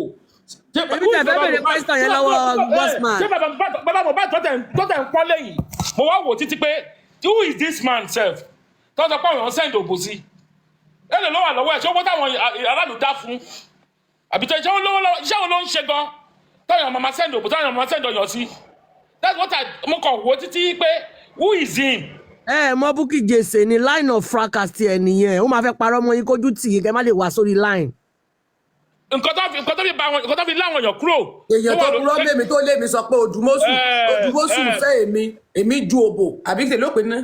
Èmi tẹ̀ fẹ́ bèrè question yẹn lọ́wọ́ Bossman. Ṣé bàbá Mohbad tó tẹ̀ ń pọ́ lẹ́yìn? Mo wá wò títí pé who is this man sef? Tó sọ pé àwọn send òbò sí. Ẹ̀lẹ́ ló wà lọ́wọ́ ẹ̀ ṣé owó táwọn aráàlú dá fún? Àbí tó iṣẹ́ wo ló ń ṣe gan? Táwọn ọmọ send òbò táwọn ọmọ send ọyàn sí. That's what mo kàn wò títí pé who is him? Mọ Bukky Jesse ni line of fracas ti ẹ nìyẹn. Ó máa fẹ́ parọ́ mọ́ yín kójú tì í kẹ́ má lè wá sórí line. Nǹkan tó fi láwọn èèyàn kúrò. Èèyàn tó kúrò lémi tó lémi sọ pé Odùmọ̀sù fẹ́ èmi ju òbò àbí kìlẹ̀ lópin ní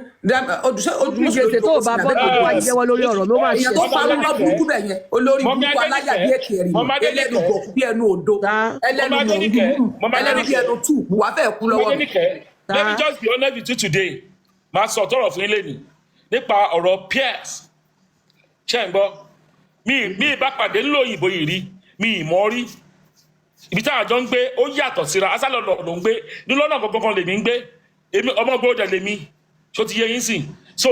Bukky Jesse tó bá bọ́ tó wá jẹ́wọ́ lórí ọ̀rọ̀ ló máa ṣe. Èèyàn tó parọ́ mọ́ burúkú bẹ̀ yẹn olórí burúkú alájà bí èkèrè ẹlẹ́nu gbọ̀kú bí ẹnu odò ẹlẹ́nu mọ̀ọ́dún ẹlẹ́nu bí ẹnu tù wà fẹ́ kú lọ́wọ́ mi. Let me just be honest with you today. Màá sọ tọrọ fún yín lẹ́nu nípa ọ̀rọ̀ peers. Ṣé ń gbọ́? Mi ìbá pàdé ńlò òyìnbó yìí rí. Mi ìmọ̀ rí ibi tí àjọ ń gbé ó yàtọ̀ síra asálọ̀ ló ń gbé ní lọ́nà gangan lèmi ń gbé èmi ọmọ gbọ́dọ̀ lèmi tó ti yé yín sìn so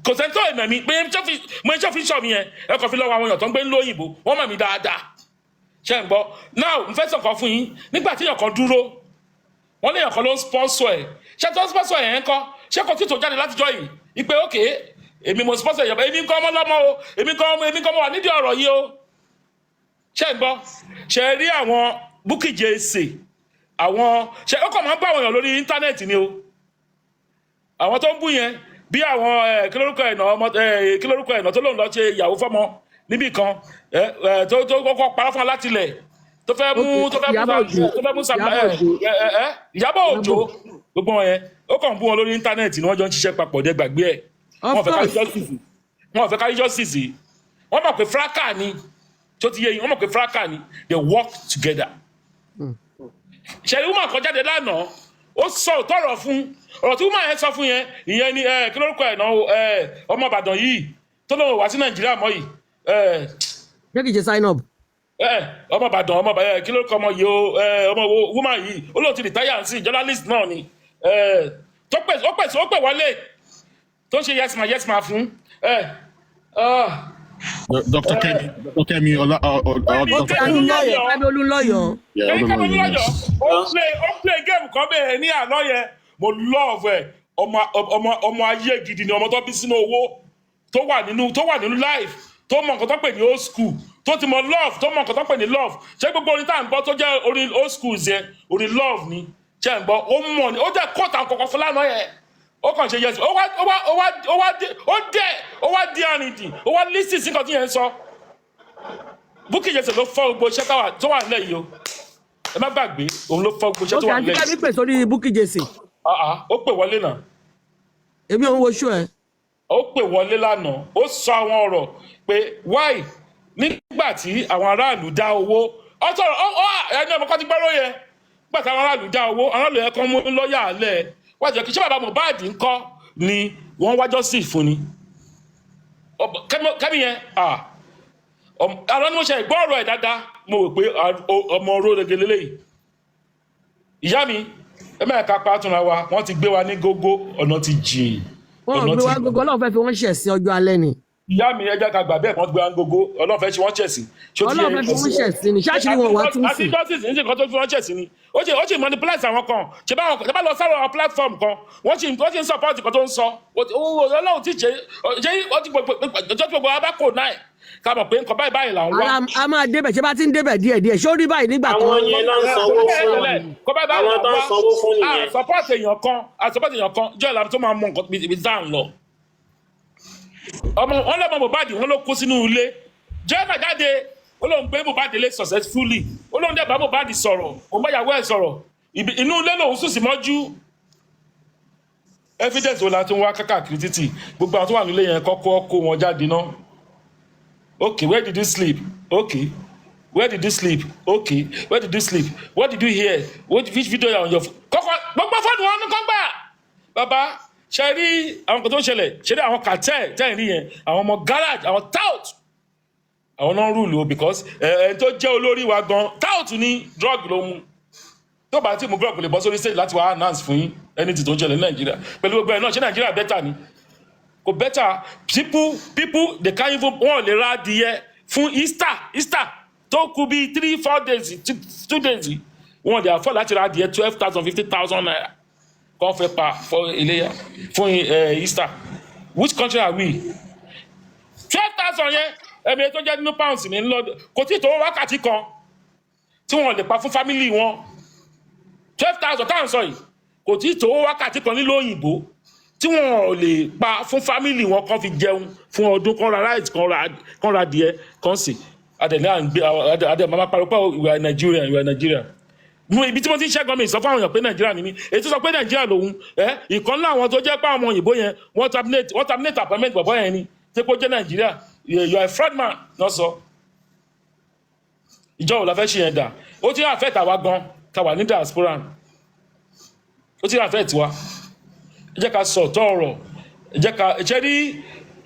kò sẹ́ni tó ẹ̀mẹ̀ mi pé mo ṣe fi ṣọ́ mi yẹn ẹ kàn fi lọ́wọ́ àwọn èèyàn tó ń gbé lóyìnbó wọ́n mọ̀ mí dáadáa ṣe ń gbọ́ now n fẹ́ sọ̀kan fún yín nígbà tí èèyàn kan dúró wọ́n léèyàn kan ló ń sponsor ẹ̀ ṣé tó ń sponsor ẹ̀ ń kọ́ ṣé kò tí tó jáde látijọ́ yìí ìpè òkè èmi mo sponsor ìyàbọ̀ èmi kọ́ ọmọ lọ́mọ o èmi kọ́ ọmọ wà nídìí ọ̀rọ̀ yìí o ṣe ń gbọ́ ṣe rí àwọn Bukky Jesse àwọn ṣe ó kàn máa ń bá àwọn èèyàn lórí íńtánẹ́ẹ̀tì ni o àwọn tó ń bú yẹn bí àwọn kí lórúkọ ẹ̀nà tó lòun lọ ṣe ìyàwó fọ́mọ níbì kan tó kọ́kọ́ parọ́ fún alátìlẹ̀ tó fẹ́ mú Ìyábọ̀ Òjó gbogbo wọn yẹn ó kàn ń bú wọn lórí íńtánẹ́ẹ̀tì ni wọ́n jọ ń ṣiṣẹ́ papọ̀ dé gbàgbé ẹ̀ wọ́n fẹ́ kárí justice wọ́n mọ̀ pé fraka ni tó ti yé yín wọ́n mọ̀ pé fraka ni they work together. ṣẹ̀rí woman kan jáde lánàá ó sọ òtọ́rọ̀ fún ọ̀rọ̀ tí woman yẹn sọ fún yẹn ìyẹn ni kí lórúkọ ẹ̀ náà ọmọ Ìbàdàn yìí tó lóun wá sí Nàìjíríà mọ́ yìí. Bukky Jesse sign up. ọmọ Ìbàdàn kí lórúkọ ọmọ yìí ọmọ woman yìí ó lóun ti retire sí journalist náà ni ó pè wọlé tó ń ṣe yes ma fún. Dr. Kemi Olúnlọ́yọ̀. Ó play game kan bẹ́ẹ̀ ní àná yẹn mo love ẹ̀ ọmọ ayé gidi ni ọmọ tó bí sínú owó tó wà nínú life tó mọ nǹkan tó pè ní old school tó ti mọ love tó mọ nǹkan tó pè ní love ṣé gbogbo orin tá à ń gbọ́ tó jẹ́ orin old school yẹn orin love ni ṣé ń gbọ́ ó mọ̀ ni ó jẹ́ kọ́ta kọ̀ọ̀kan fún lánàá yẹn ó kàn ṣe yẹn sí ó wá di àrìndì ó wá lísì sí nǹkan tí yẹn ń sọ Bukky Jesse ló fọ́ gbogbo iṣẹ́ tó wà nílẹ̀ yìí o ẹ má gbàgbé òun ló fọ́ gbogbo iṣẹ́ tó wà nílẹ̀ yìí. ó kì í pè sórí Bukky Jesse. Ó pè wọlé náà. èmi ò ń wo ṣó ẹ. Ó pè wọlé lánàá ó sọ àwọn ọ̀rọ̀ pé why nígbà tí àwọn aráàlú dá owó ẹni ọmọ kan ti gbọ́rọ̀ yẹn nígbà tí àwọn aráàlú dá owó aráàlú yẹn kan mú lọ́ọ̀yà alẹ́ wájú kí ṣé bàbá Mohbad ńkọ́ ni wọ́n wájọ́ sí ìfún ni kẹ́mi yẹn àwọn ni mo ṣe ìgbọ́ ọ̀rọ̀ ẹ̀ dáadáa mo rò pé ọmọ oró rege lélẹ́yìí ìyá mi ẹ̀mẹ́ẹ̀ka pàtùnra wa wọ́n ti gbé wa ní gógó ọ̀nà ti jìn. wọ́n gbé wa gógó ọlọ́run fẹ́ fi wọ́n ṣẹ̀ sí ọjọ́ alẹ́ ni. ìyá mi ẹja ká gbà bẹ́ẹ̀ wọ́n gbé wa ní gógó ọlọ́run fẹ́ fi wọ́n ṣẹ̀ sí. ọlọ́run fẹ́ fi wọ́n ṣẹ̀ sí ni ṣáàṣì wọn wá tún sí. àti justice ní nǹkan tó fi wọ́n ṣẹ̀ sí ni ó sì manipulate àwọn kan ṣe bá lọ sáré àwọn platform kan wọ́n sì ń support nǹkan tó ń sọ ọlọ́run ti ṣe gbogbo abákò náà ká mọ̀ pé nǹkan báyìí là ń wá. a máa débẹ̀ ṣé bá ti ń débẹ̀ díẹ̀díẹ̀ ṣé ó rí báyìí nígbà kan. àwọn yẹn náà ń sanwó fún àwọn tó ń sanwó fún nìyẹn. support èèyàn kan jẹ́ ìlànà tó máa mọ nǹkan ibi tá à ń lọ. wọn lọ́mọ Mohbad wọn ló kó sínú ilé jẹ́ẹ̀fà jáde ó lóun gbé Mohbad lé successfully ó lóun dẹ̀ bá Mohbad sọ̀rọ̀ òun bá yàwó ẹ̀ sọ̀rọ̀ inú ilé lòun sùn sí mọ́jú evidence wo la tún wá kákàkiri títì gbogbo àwọn tó wà nílé yẹn kọ́kọ́ kó wọn jáde náà. Okay, where did you sleep? Okay. Where did you sleep? Okay. Where did you sleep? What did you hear? Which video are on your phone? Kọ́kọ́ gbogbo fóònù wọn ní kọ́ gbà. Bàbá ṣe rí àwọn kan tó ń ṣẹlẹ̀ ṣe rí àwọn cartel tẹ́yìn rí yẹn àwọn ọmọ garage àwọn tout àwọn náà rúùlù o because ẹni tó jẹ́ olórí wa gan tout ní drug ló mú. Tó bá tí mo gbọ́ kò lè bọ́ sórí stage láti wá announce fún yín ẹni tí tó ń ṣẹlẹ̀ ní Nàìjíríà pẹ̀lú gbogbo ẹ̀ náà ṣé Nàìjíríà better ni? kò better people they can't even wọ́n lè ra adìyẹ fún Easter tó kù bí 3-4 days 2 days wọ́n lè afford láti ra adìyẹ 12,000 15,000 naira kan fẹ́ pa fún iléyá fún Easter. Which country are we? 12,000 yẹn ẹ̀mí tó jẹ́ nínú pounds ní lọ́dọ̀ kò tí ì tó wákàtí kan tí wọ́n lè pa fún family wọn 12,000 táwọn sọ yìí kò tí ì tó wákàtí kan nílò òyìnbó tí wọ́n lè pa fún family wọn kan fi jẹun fún ọdún kan ra rice kan ra díẹ̀ kan sì adẹ̀ máa pariwo pé ìwà Nàìjíríà ibi tí mo ti ń ṣẹ́gun mi sọ fún àwọn èèyàn pé Nàìjíríà ni mí èyí tó sọ pé Nàìjíríà lòun ìkan náà àwọn tó jẹ́ pé àwọn òyìnbó yẹn wọ́n terminate appointment bọ̀bọ̀ yẹn ni tí kò jẹ́ Nàìjíríà you are a fraud man náà sọ ìjọ wo la fẹ́ ṣe yẹn dà ó ti affect àwa gan ká wà ní diaspora ó ti affect wa ẹ jẹ́ ká sọ ọ̀tọ̀ ọ̀rọ̀ ẹ jẹ́ ká ṣe rí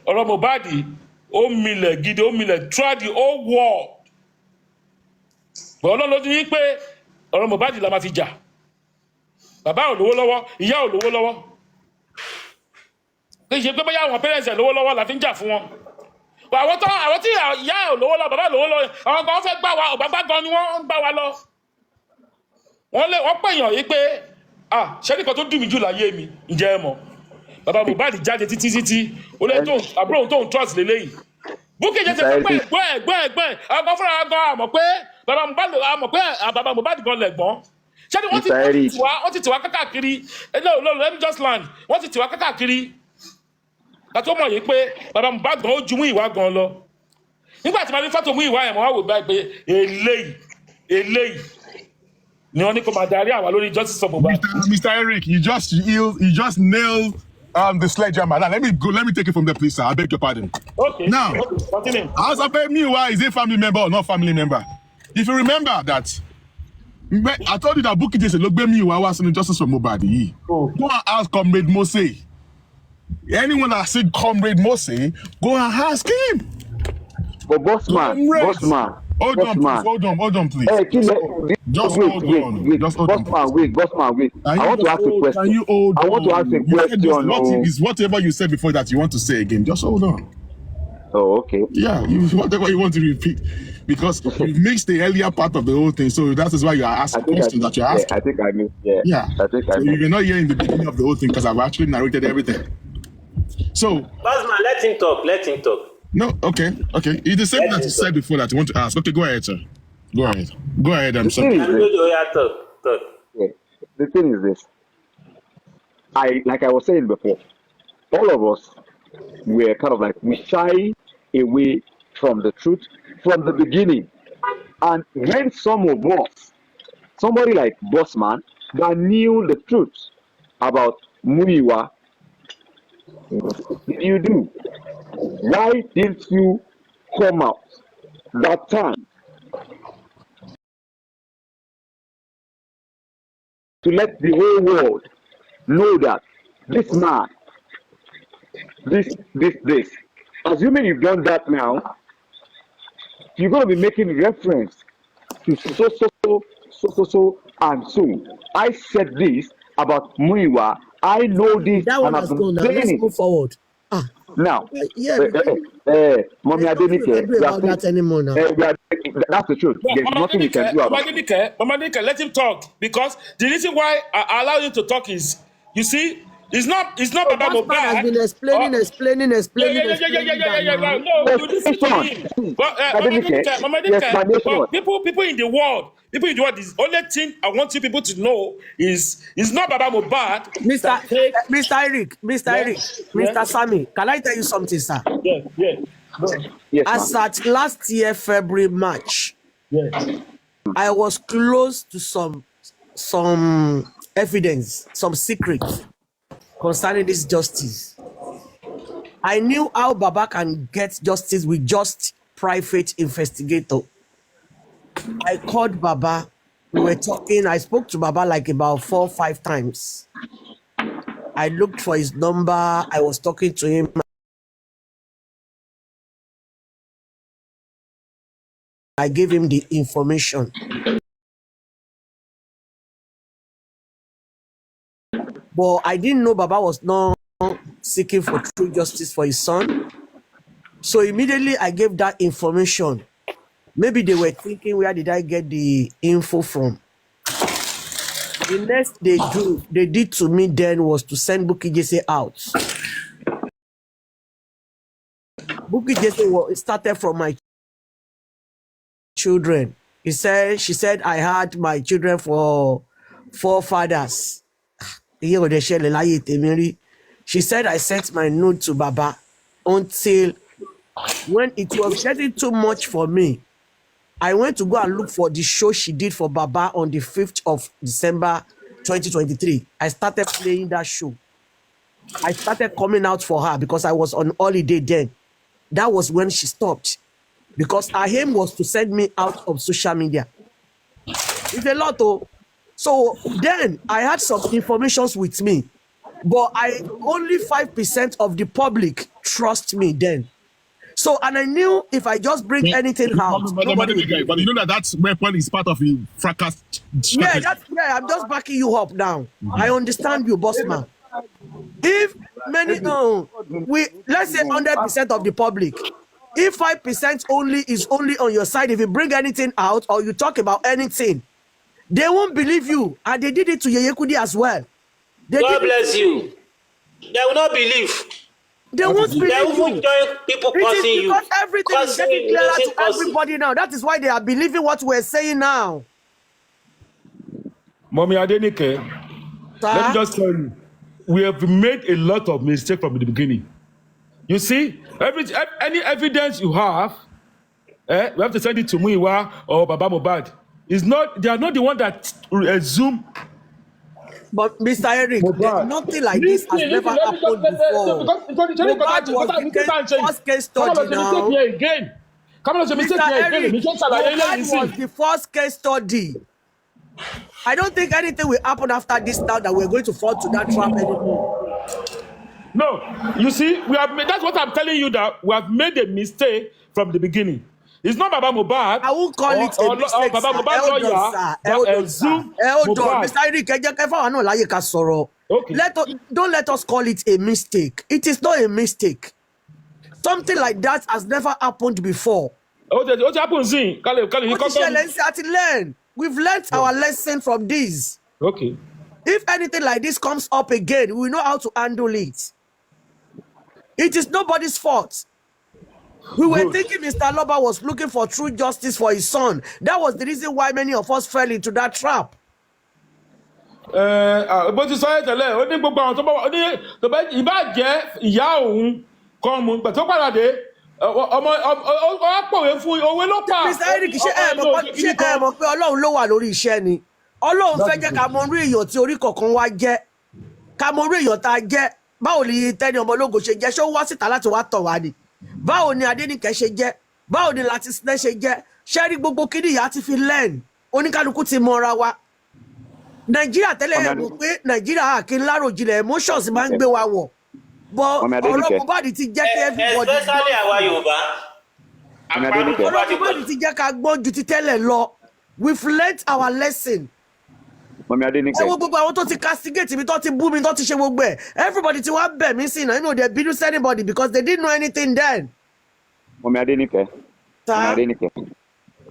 ọ̀rọ̀ Mohbad ó milẹ̀ gidi ó milẹ̀ throughout the whole world bọ́ọ̀ lọ́dún ní pé ọ̀rọ̀ Mohbad la máa fi jà bàbá ò lówó lọ́wọ́ ìyá ò lówó lọ́wọ́ kì í ṣe pé bóyá àwọn parents ẹ̀ lówó lọ́wọ́ la fi ń jà fún wọn àwọn tí ìyá ò lówó lọ́wọ́ bàbá ò lówó lọ́wọ́ àwọn kan fẹ́ gbà wá ọ̀gbàgbà gan ni wọ́n ń gbà wá lọ wọ́n pèèyàn yìí pé ṣẹ́nìkan tó dùn mí jù láyé mi ǹjẹ́ ẹ mọ̀ bàbá Mohbad jáde títí ó lé tóun àbúrò òun tóun trust lélẹ́yìí Bukky jẹ́ sẹ́ pé ẹ̀gbọ́n àwọn kan fúnra gan àmọ̀ pé bàbá Mohbad gan lẹ̀gbọ́n ṣẹ́ni wọ́n ti tiwa kákàkiri let me just land wọ́n ti tiwa kákàkiri láti ó mọ̀ yìí pé bàbá Mohbad gan ó ju mú ìwà gan lọ nígbà tí màá ní fọ́tò mú ìwà ẹ̀ mọ́ wá wò báyìí pé eléyìí ni wọ́n ní kó máa darí àwa lórí justice of Mohbad. Mr. Eric, you just nailed the sledgehammer. Now let me take it from there, please, sir. I beg your pardon. Okay. Now, continue. Asape Miwa is a family member or not family member? If you remember that, I told you that Bukky just said, "Look, Miwa was in justice for Mohbad." Go and ask Comrade Mose. Anyone that said Comrade Mose, go and ask him. But Bossman. Hold on, please. Hey, Just hold on. Bossman, wait. I want to ask a question. Can you hold on? I want to ask a question. Is whatever you said before that you want to say again. Just hold on. Oh, okay. Yeah, whatever you want to repeat. Because you mixed the earlier part of the whole thing. So that is why you are asking questions that you're asking. I think I missed. Yeah. I think I missed. You're not hearing the beginning of the whole thing because I've actually narrated everything. So Bossman, let him talk. No, okay. It's the same that you said before that you want to ask. Okay, go ahead, sir. Go ahead, I'm sorry. Talk. Yeah. The thing is this. Like I was saying before, all of us were kind of like, we shy away from the truth from the beginning. And when some of us, somebody like Bossman, that knew the truth about Muiwa, what did you do? Why didn't you come out that time to let the whole world know that this man, this. Assuming you've done that now, you're going to be making reference to so, and so. I said this about Muiwa. I know this. That one has gone now. Let's move forward. Now, Mommy Adenike, that anymore now. That's the truth. There's nothing you can do about it. Mama Adenike, let him talk, because the reason why I allow you to talk is, you see, it's not Baba Mohbad. Has been explaining. Yeah. No, you listen to him. Mama Adenike, people in the world, the only thing I want you people to know is it's not Baba Mohbad. Mr. Eric, Mr. Sammy, can I tell you something, sir? Yeah. Yes, as at last year, February, March, I was close to some evidence, some secrets concerning this justice. I knew how Baba can get justice with just private investigator. I called Baba. We were talking. I spoke to Baba like about 4 or 5 times. I looked for his number. I was talking to him. I gave him the information. But I didn't know Baba was not seeking for true justice for his son. So immediately I gave that information. Maybe they were thinking, where did I get the info from? The next they did to me then was to send Bukky Jesse out. Bukky Jesse started from my children. She said I had my children for 4 fathers. She said I sent my note to Baba until when it was getting too much for me. I went to go and look for the show she did for Baba on the 5th of December 2023. I started playing that show. I started coming out for her because I was on holiday then. That was when she stopped. Because her aim was to send me out of social media. It's a lot, though. So then I had some informations with me. But only 5% of the public trust me then. So, and I knew if I just bring anything out, nobody will. But you know that weapon is part of the fracas. Yeah, I'm just backing you up now. I understand you, Bossman. If let's say 100% of the public, if 5% only is only on your side, if you bring anything out or you talk about anything, they won't believe you. And they did it to Yeye Kudi as well. God bless you. They will not believe. They won't believe they you. Join people it is because everything is getting clearer to everybody now. That is why they are believing what we're saying now. Mommy Adenike, let me just tell you, we have made a lot of mistakes from the beginning. You see, any evidence you have, we have to send it to Muiwa or Baba Mohbad. They are not the one that assume. But Mr. Eric, nothing like this has never happened before. Mohbad was the first case study now. Mr. Eric, Mohbad was the first case study. I don't think anything will happen after this now that we're going to fall to that trap anymore. No, you see, that's what I'm telling you, that we have made a mistake from the beginning. It's not Baba Mohbad. I won't call it a mistake, Baba Mohbad Hold on, Mr. Eric, okay. Don't let us call it a mistake. It is not a mistake. Something like that has never happened before. What happened? We've learned our lesson from this. Okay. If anything like this comes up again, we know how to handle it. It is nobody's fault. We were thinking Mr. Loba was looking for true justice for his son. That was the reason why many of us fell into that trap. Bó ti sọ ẹ́ tẹ́lẹ̀, ó ní gbogbo àwọn tó bá ìbá jẹ́ ìyá òun kan mú gbà tó padà dé ọmọ pòwe fún òwe ló pa. Mr. Eric, ṣé ẹ mọ̀ pé Ọlọ́run ló wà lórí iṣẹ́ ni? Ọlọ́run fẹ́ jẹ́ ká mọ orí èèyàn tí orí kọ̀ọ̀kan wá jẹ́, ká mọ orí èèyàn tá a jẹ́. Báwo ni Tẹ́ni Ọmọlógo ṣe jẹ́? Ṣé ó wá síta láti wá tọ̀ wá ni? Báwo ni Adéníkẹ́ ṣe jẹ́? Báwo ni Latisne ṣe jẹ́? Ṣé rí gbogbo kíní ìyá ti fi learn? Oníkálukú ti mọra wa. Nàìjíríà tẹ́lẹ̀ ẹ̀ mọ̀ pé Nàìjíríà kí n láròjinlẹ̀ emotions máa ń gbé wa wọ̀. Bọ́ ọ̀rọ̀ Mohbad ti jẹ́ kí everybody. Especially àwa Yorùbá. Ọ̀rọ̀ Mohbad ti jẹ́ ká gbọ́n ju ti tẹ́lẹ̀ lọ. We've learnt our lesson. Ẹ wo gbogbo àwọn tó ti castigate mi, tó ti bú mi, tó ti ṣe gbogbo ẹ̀. Everybody ti wá bẹ̀ mí sí náà, they bínú sí anybody because they didn't know anything then. Mọ̀mí Adéníkẹ́.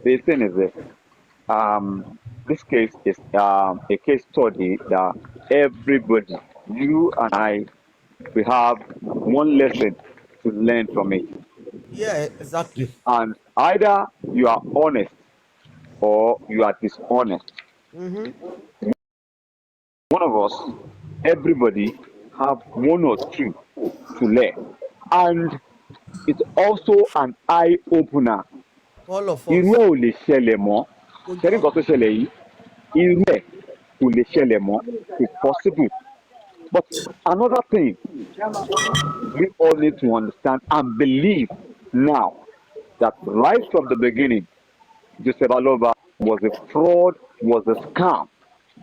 The thing is this. This case is a case study that everybody, you and I, we have one lesson to learn from it. Yeah, exactly. And either you are honest or you are dishonest. Mm-hmm. One of us, everybody, have one or two to learn. And it's also an eye-opener. All of us. Irú ẹ̀ ò lè ṣẹlẹ̀ mọ́. Ṣẹ́rí nǹkan tó ṣẹlẹ̀ yìí, irú ẹ̀ kò lè ṣẹlẹ̀ mọ́. It's possible. But another thing we all need to understand and believe now that right from the beginning, Joseph Aloba was a fraud, was a scam.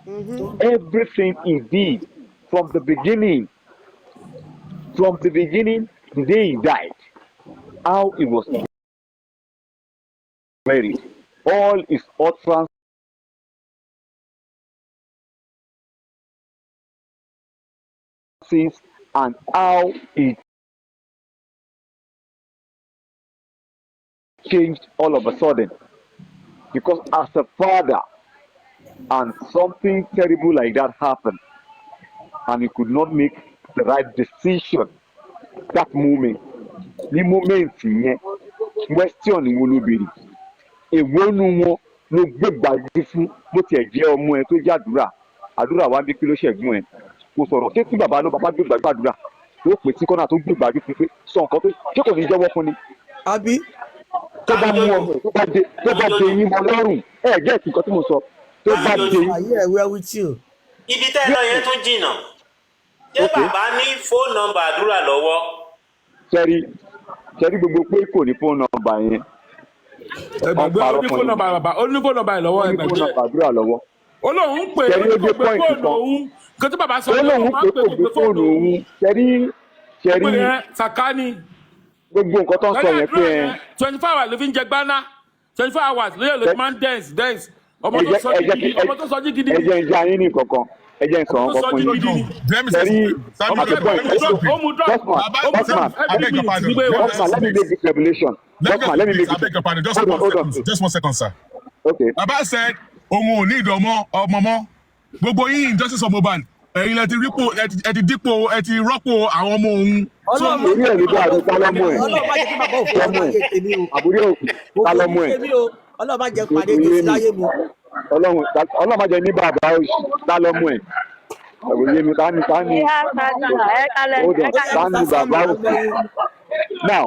Mm-hmm. Everything he did from the beginning, the day he died, how he was buried, all his utterances and how it changed all of a sudden. Because as a father, and something terrible like that happened, and he could not make the right decision that moment. The moment yẹn, question wo ló béèrè? Èwo nu wọn ló gbé gbàgbé fún bó tiẹ̀ jẹ́ ọmọ ẹ tó jẹ́ àdúrà wá bí kí ló ṣẹ̀gbọ́n ẹ. Kò sọ̀rọ̀ ṣé tí bàbá gbé gbàgbé àdúrà tó pè sí kọ́nà tó gbé gbàgbé fún pé sọ nǹkan tó ṣé kò ní jẹ́wọ́ fún ni. Àbí? Tó bá mú ọmọ ẹ tó bá dé yín mọ́ lọ́rùn jẹ́ ìsìnkọ́ tí mo sọ. Tó bá dé yín. Ayé ẹ̀wẹ́ with you. Ibi tẹ́ ẹ lọ yẹn tún jìnnà. Ṣé bàbá ní fóònù nọ́mbà àdúrà lọ́wọ́? Ṣẹ́rí gbogbo pé kò ní fóònù nọ́mbà yẹn. Ẹgbàgbé ó ní fóònù nọ́mbà bàbá ó ní fóònù nọ́mbà yẹn lọ́wọ́ ẹgbàgbé. Ó ní fóònù nọ́mbà àdúrà lọ́wọ́. Olóhùn pè é ó ní pé fóònù òun kí tí bàbá sọ Olóhùn pé kò gbé fóònù òun. Ṣẹ́rí sàkáání. Gbogbo nǹkan tó ń sọ yẹn pé ẹ. 24 hours ló fi ń jẹ gbaná 24 hours lóye ló máa ń dance. Ọmọ tó sọ jí gidi. Ẹ jẹ́ ìjà yín ní kankan. Ẹ jẹ́ ìsọ̀rọ̀ kankan yìí. Bossman, let me make this revelation. Bossman, let me make this. Hold on. Just 1 second, sir. Okay. Baba said, òun ò ní ìdọ̀mọ́ ọmọ. Gbogbo yín injustice of Mohbad. Ẹ̀yin lẹ ti rípò ẹ ti dípò ẹ ti rọ́pò àwọn ọmọ òun. Orí ẹ̀ ló dá àdúgbò lọ́mọ ẹ̀. Ọlọ́run má jẹ́ kí bàbá òfin ọmọ ayé tèmi o. Àbúrò ta lọ́mọ ẹ̀. Ọlọ́run má jẹ́ pàdé jòsí láyé mu. Ọlọ́run má jẹ́ ní bàbá òṣì ta lọ́mọ ẹ̀. Òye mi ta ni. Ta ni bàbá òṣì. Now,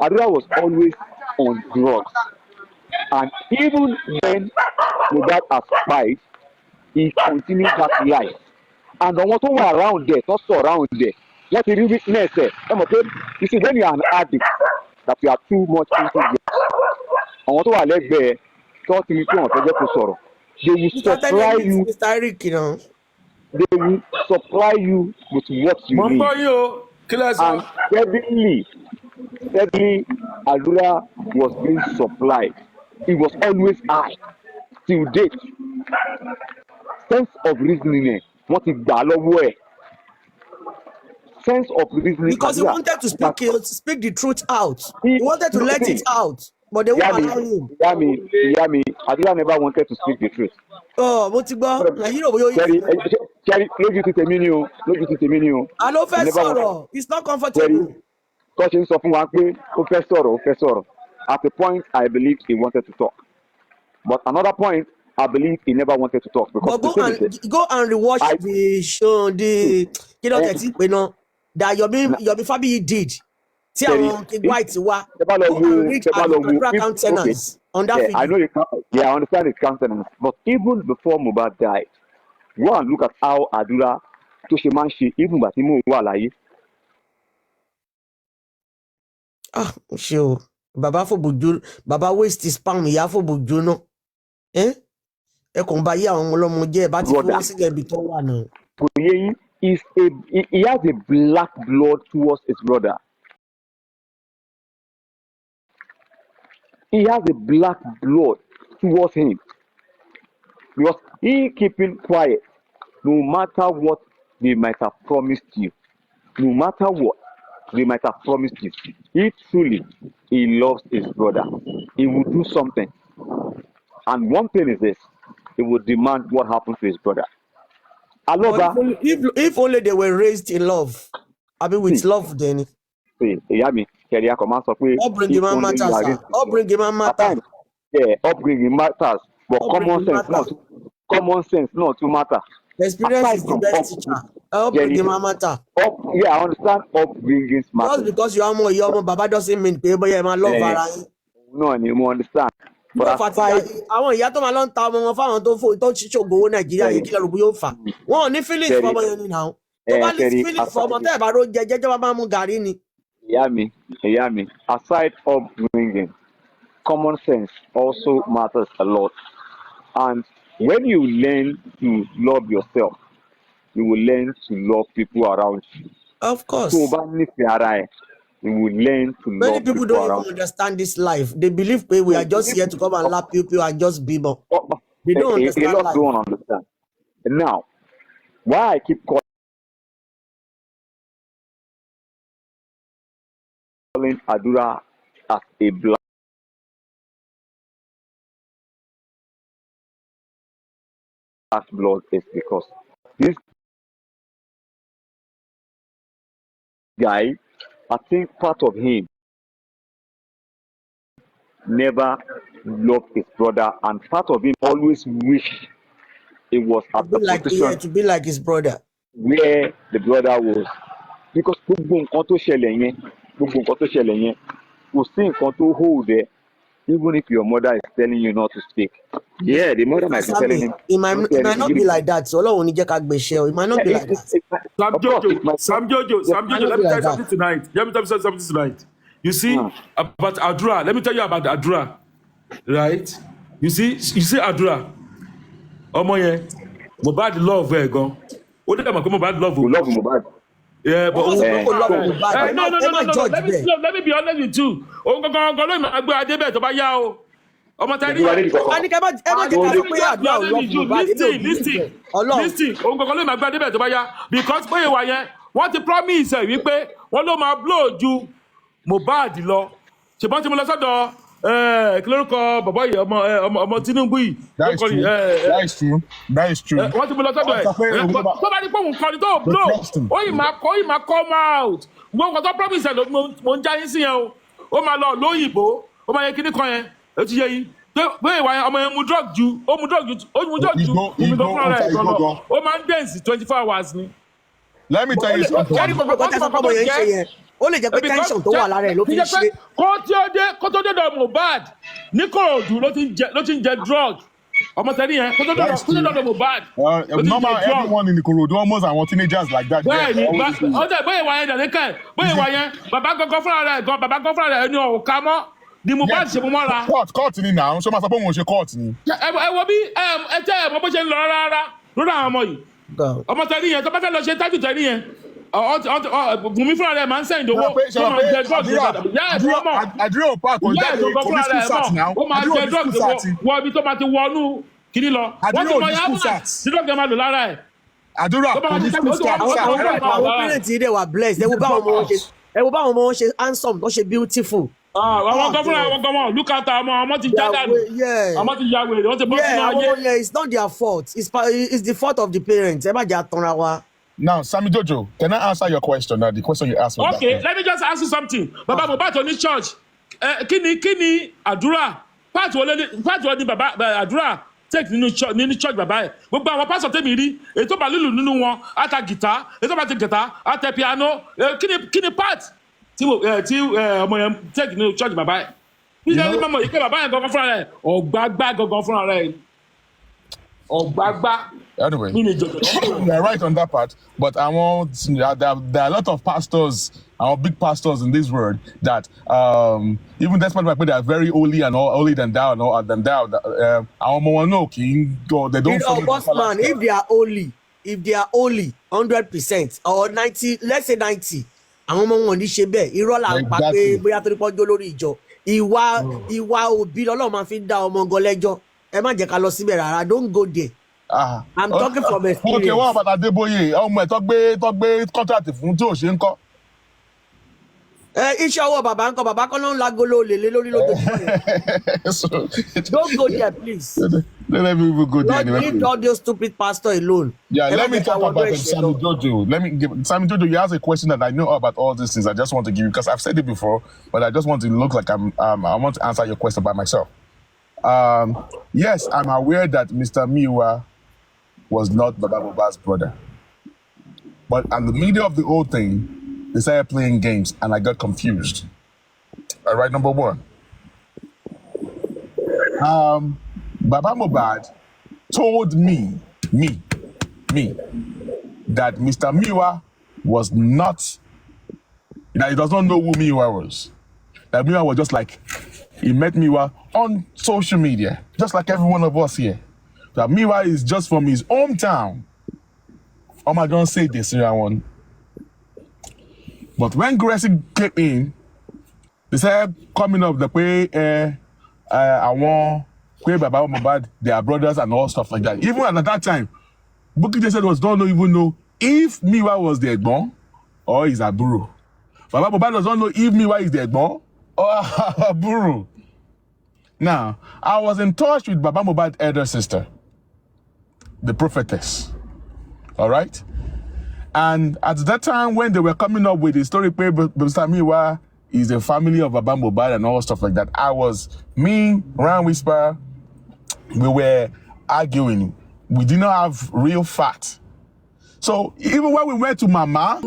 Adura was always on drugs. And even when Mohbad aspired, he continued that life. And àwọn tó wà around there, tó surround there, wọ́n ti rí witness ẹ̀. Ẹ mọ̀ pé you see when you are an addict that you are too much into drugs. Àwọn tó wà lẹ́gbẹ̀ẹ́ tó ti rí pé wọ́n fẹ́ jẹ́ kó sọ̀rọ̀. They will supply you. They will supply you with what you need. And steadily, Adura was being supplied. It was always high till date. Sense of reasoning, what is that? Sense of reasoning. Because he wanted to speak the truth out. He wanted to let it out, but they won't allow him. Yami, Adura never wanted to speak the truth. Oh, what you got? Cherry, lójú ti tèmi ni o. Alo fẹ́ sọ̀rọ̀. It's not comfortable. Kọ́ṣe ń sọ fún wa pé ó fẹ́ sọ̀rọ̀. At a point, I believe he wanted to talk. But another point, I believe he never wanted to talk. Because but go and rewatch the show, that Yomi Fabi did. See how White wa. Read and countenance on that video. I know I understand his countenance. But even before Mohbad died, go and look at how Adura tó ṣe máa ń ṣe even gbà tí mò ń wà láyé. Ṣé o. Baba waste his palm, ìyá fòbòjú náà. Ẹ kàn bá yé àwọn ọmọlọ́mọ jẹ́ ẹ bá ti fi wọ́n sílẹ̀ ibi tó wà náà. He has a black blood towards his brother. He has a black blood towards him. Because he keeping quiet, no matter what they might have promised you. No matter what they might have promised you. He truly, he loves his brother. He will do something. And one thing is this, he will demand what happened to his brother. If only they were raised in love. I mean with love then. Upbringing matters. Yeah, upbringing matters. But common sense not to matter. Experience is the best teacher. Upbringing matter. Yeah, I understand upbringing matter. Just because you are more young, Baba doesn't mean people you love around. No, you understand. But àwọn ìyá tó máa lọ ń ta ọmọ wọn fáwọn tó ṣìṣògbówó Nàìjíríà yìí kí lọ rògbò yóò fà wọn ò ní feelings fún ọmọ yẹn nínú àwọn tó bá ní feelings fún ọmọ tẹ́ ẹ̀ bá ró jẹjẹjẹ bá mú gàrí ni. Ìyá mi, aside upbringing, common sense also matters a lot. And when you learn to love yourself, you will learn to love people around you. Of course. So you will learn to love many people don't even understand this life. They believe we are just here to come and lap people and just be more. They don't understand a lot life. don't understand. And now, why I keep calling Adura as a black blood is because this guy, I think part of him never loved his brother, and part of him always wished it was at the position to be like his brother. Where the brother was. Because gbogbo nǹkan tó ṣẹlẹ̀ yẹn, kò sí nǹkan tó hold there, even if your mother is telling you not to speak. Yeah, the mother might be telling him. It might not be like that. So Ọlọ́run ní jẹ́ ká gbèsè. It might not be like that. Sam Jojo, let me tell you something tonight. Let me tell you something tonight. You see, about Adura, let me tell you about Adura. Right? You see Adura. Ọmọ yẹn, Mohbad love ẹ̀ gan. Ó dẹ̀ mọ̀ pé Mohbad love Mohbad. Yeah, but no. Let me be honest with you. Òun gangan ló máa gbé Adébẹ̀ tó bá yá o. Ọmọ tẹ́lẹ̀ listen. Òun gangan ló máa gbé Adébẹ̀ tó bá yá. Because bóyá wà yẹn, wọ́n ti promise ẹ̀ wípé wọ́n ló máa blow ju Mohbad lọ. Ṣùgbọ́n tí mo lọ sọ́dọ̀ kí lórúkọ bàbá yìí ọmọ Tinubu yìí. That is true. Wọ́n ti mo lọ sọ́dọ̀ ẹ̀. Tó bá ní pé òun kọ́ni tó blow, ó yìí máa come out. Gbogbo nǹkan tó promise ẹ̀ mo ń já yín sí yẹn o. Ó máa lọ lóyìnbó, ó máa yẹ kíní kan yẹn, ó ti yẹ yín. Bóyá ìwà yẹn ọmọ yẹn mu drug ju omi tó fúnra rẹ̀ lọ. Ó máa ń dance 24 hours ni. Let me tell you something. Ó lè jẹ́ pé tension tó wà lára ẹ̀ ló fi ń ṣe. Kó tó dé Mohbad ní Kòròdú ló ti ń jẹ drug. Ọmọ tẹ́lẹ̀ yẹn kó tó dé Mohbad. Normal everyone in the Kòròdú almost àwọn teenagers like that. Bẹ́ẹ̀ni ọjọ́ bóyá ìwà yẹn dàní kẹ́ bóyá ìwà yẹn bàbá gangan fúnra rẹ̀ ẹni ọ̀ka mọ́ ni Mohbad ṣe mú mọ́ra. Court ni now ṣé o máa sọ pé òun ò ṣe court ni. Ẹ wo bí ẹ tẹ́ ẹ mọ bó ṣe ń lọ rárá lórí àwọn ọmọ yìí. Ọmọ tẹ́lẹ̀ yẹn tó bá fẹ́ lọ ṣe tájú tẹ́lẹ̀ yẹn. Bùnmi fúnra rẹ̀ máa ń sẹ́yìn dòwó tó máa jẹ drugs àdúrà òpá àkọ́jà ní community sat now ó máa jẹ drugs wọ ibi tó máa ti wọnú kiri lọ wọ́n ti mọ yàrá tí drugs yẹn máa lò lára ẹ̀. àdúrà community sat. Àwọn parents yìí dẹ̀ wà blessed ẹ wo báwọn ọmọ wọn ṣe handsome tó ṣe beautiful. Àwọn kan fúnra wọn gan wọn look at ọmọ ti já dànù ọmọ ti ya wèrè wọ́n ti bọ́ sínú ayé. It's not their fault, it's the fault of the parents ẹ má jẹ́ àtànra wa. Now, Sammy Jojo, can I answer your question now? The question you asked me. Okay, let me just ask you something. Baba Mohbad ní church. Kí ni àdúrà? Part wo ni baba àdúrà take nínú church baba ẹ̀. Gbogbo àwọn pastor tèmi rí, èyí tó bá lílù nínú wọn, á ta guitar, èyí tó bá ti guitar, á tẹ piano. Kí ni part tí ọmọ yẹn take nínú church baba ẹ̀? Níjẹ́ ní mọ̀mọ́ ìpè baba yẹn gangan fúnra rẹ̀, ọ̀gbágbá gangan fúnra rẹ̀. Ọ̀gbágbá. Anyway, you're right on that part, but I want there are a lot of pastors, our big pastors in this world that even despite my they are very holy and all holy than thou and all than thou. Our no king God, they don't. Bossman, if they are holy 100% or 90, let's say 90, àwọn ọmọ wọn ní ṣe bẹ́ẹ̀ irọ́ là ń pa pé bóyá torí pọ́jọ́ lórí ìjọ ìwà òbí lọ́lọ́ máa fi dá ọmọ gan lẹ́jọ́ ẹ má jẹ́ ká lọ síbẹ̀ rárá don't go there. I'm talking from experience. Okay, what about Adeboye? Ọmọ ẹ̀ tó gbé contract fún tí ò ṣe ń kọ́. Iṣẹ́ ọwọ́ bàbá ń kọ́ bàbá kan ló ń lagolo lèlé lórí lójoojúmọ́ yẹn. Don't go there, please. Let me even go there. Lord, leave all those stupid pastor alone. Yeah, let me talk about Sammy Jojo. Sammy Jojo, you asked a question that I know about all these things. I just want to give you because I've said it before, but I just want to look like I want to answer your question by myself. Yes, I'm aware that Mr. Miwa was not Baba Mohbad's brother. But in the middle of the whole thing, they started playing games and I got confused. All right, number one. Baba Mohbad told me that Mr. Miwa was not, that he does not know who Miwa was. That Miwa was just like, he met Miwa on social media, just like every one of us here. That Miwa is just from his hometown. Oh my God, say this, one. But when Gracie came in, they said coming up the way I want Kwe Baba Mohbad, they are brothers and all stuff like that. Even at that time, Bukky just said don't even know if Miwa was the Egbon or his Aburo. Baba Mohbad does not know if Miwa is the Egbon or Aburo. Now, I was in touch with Baba Mohbad's elder sister, the prophetess. All right? And at that time, when they were coming up with the story, Mr. Miwa is a family of Baba Mohbad and all stuff like that, me, Ryan Whisper, we were arguing. We did not have real facts. So even when we went to Mama,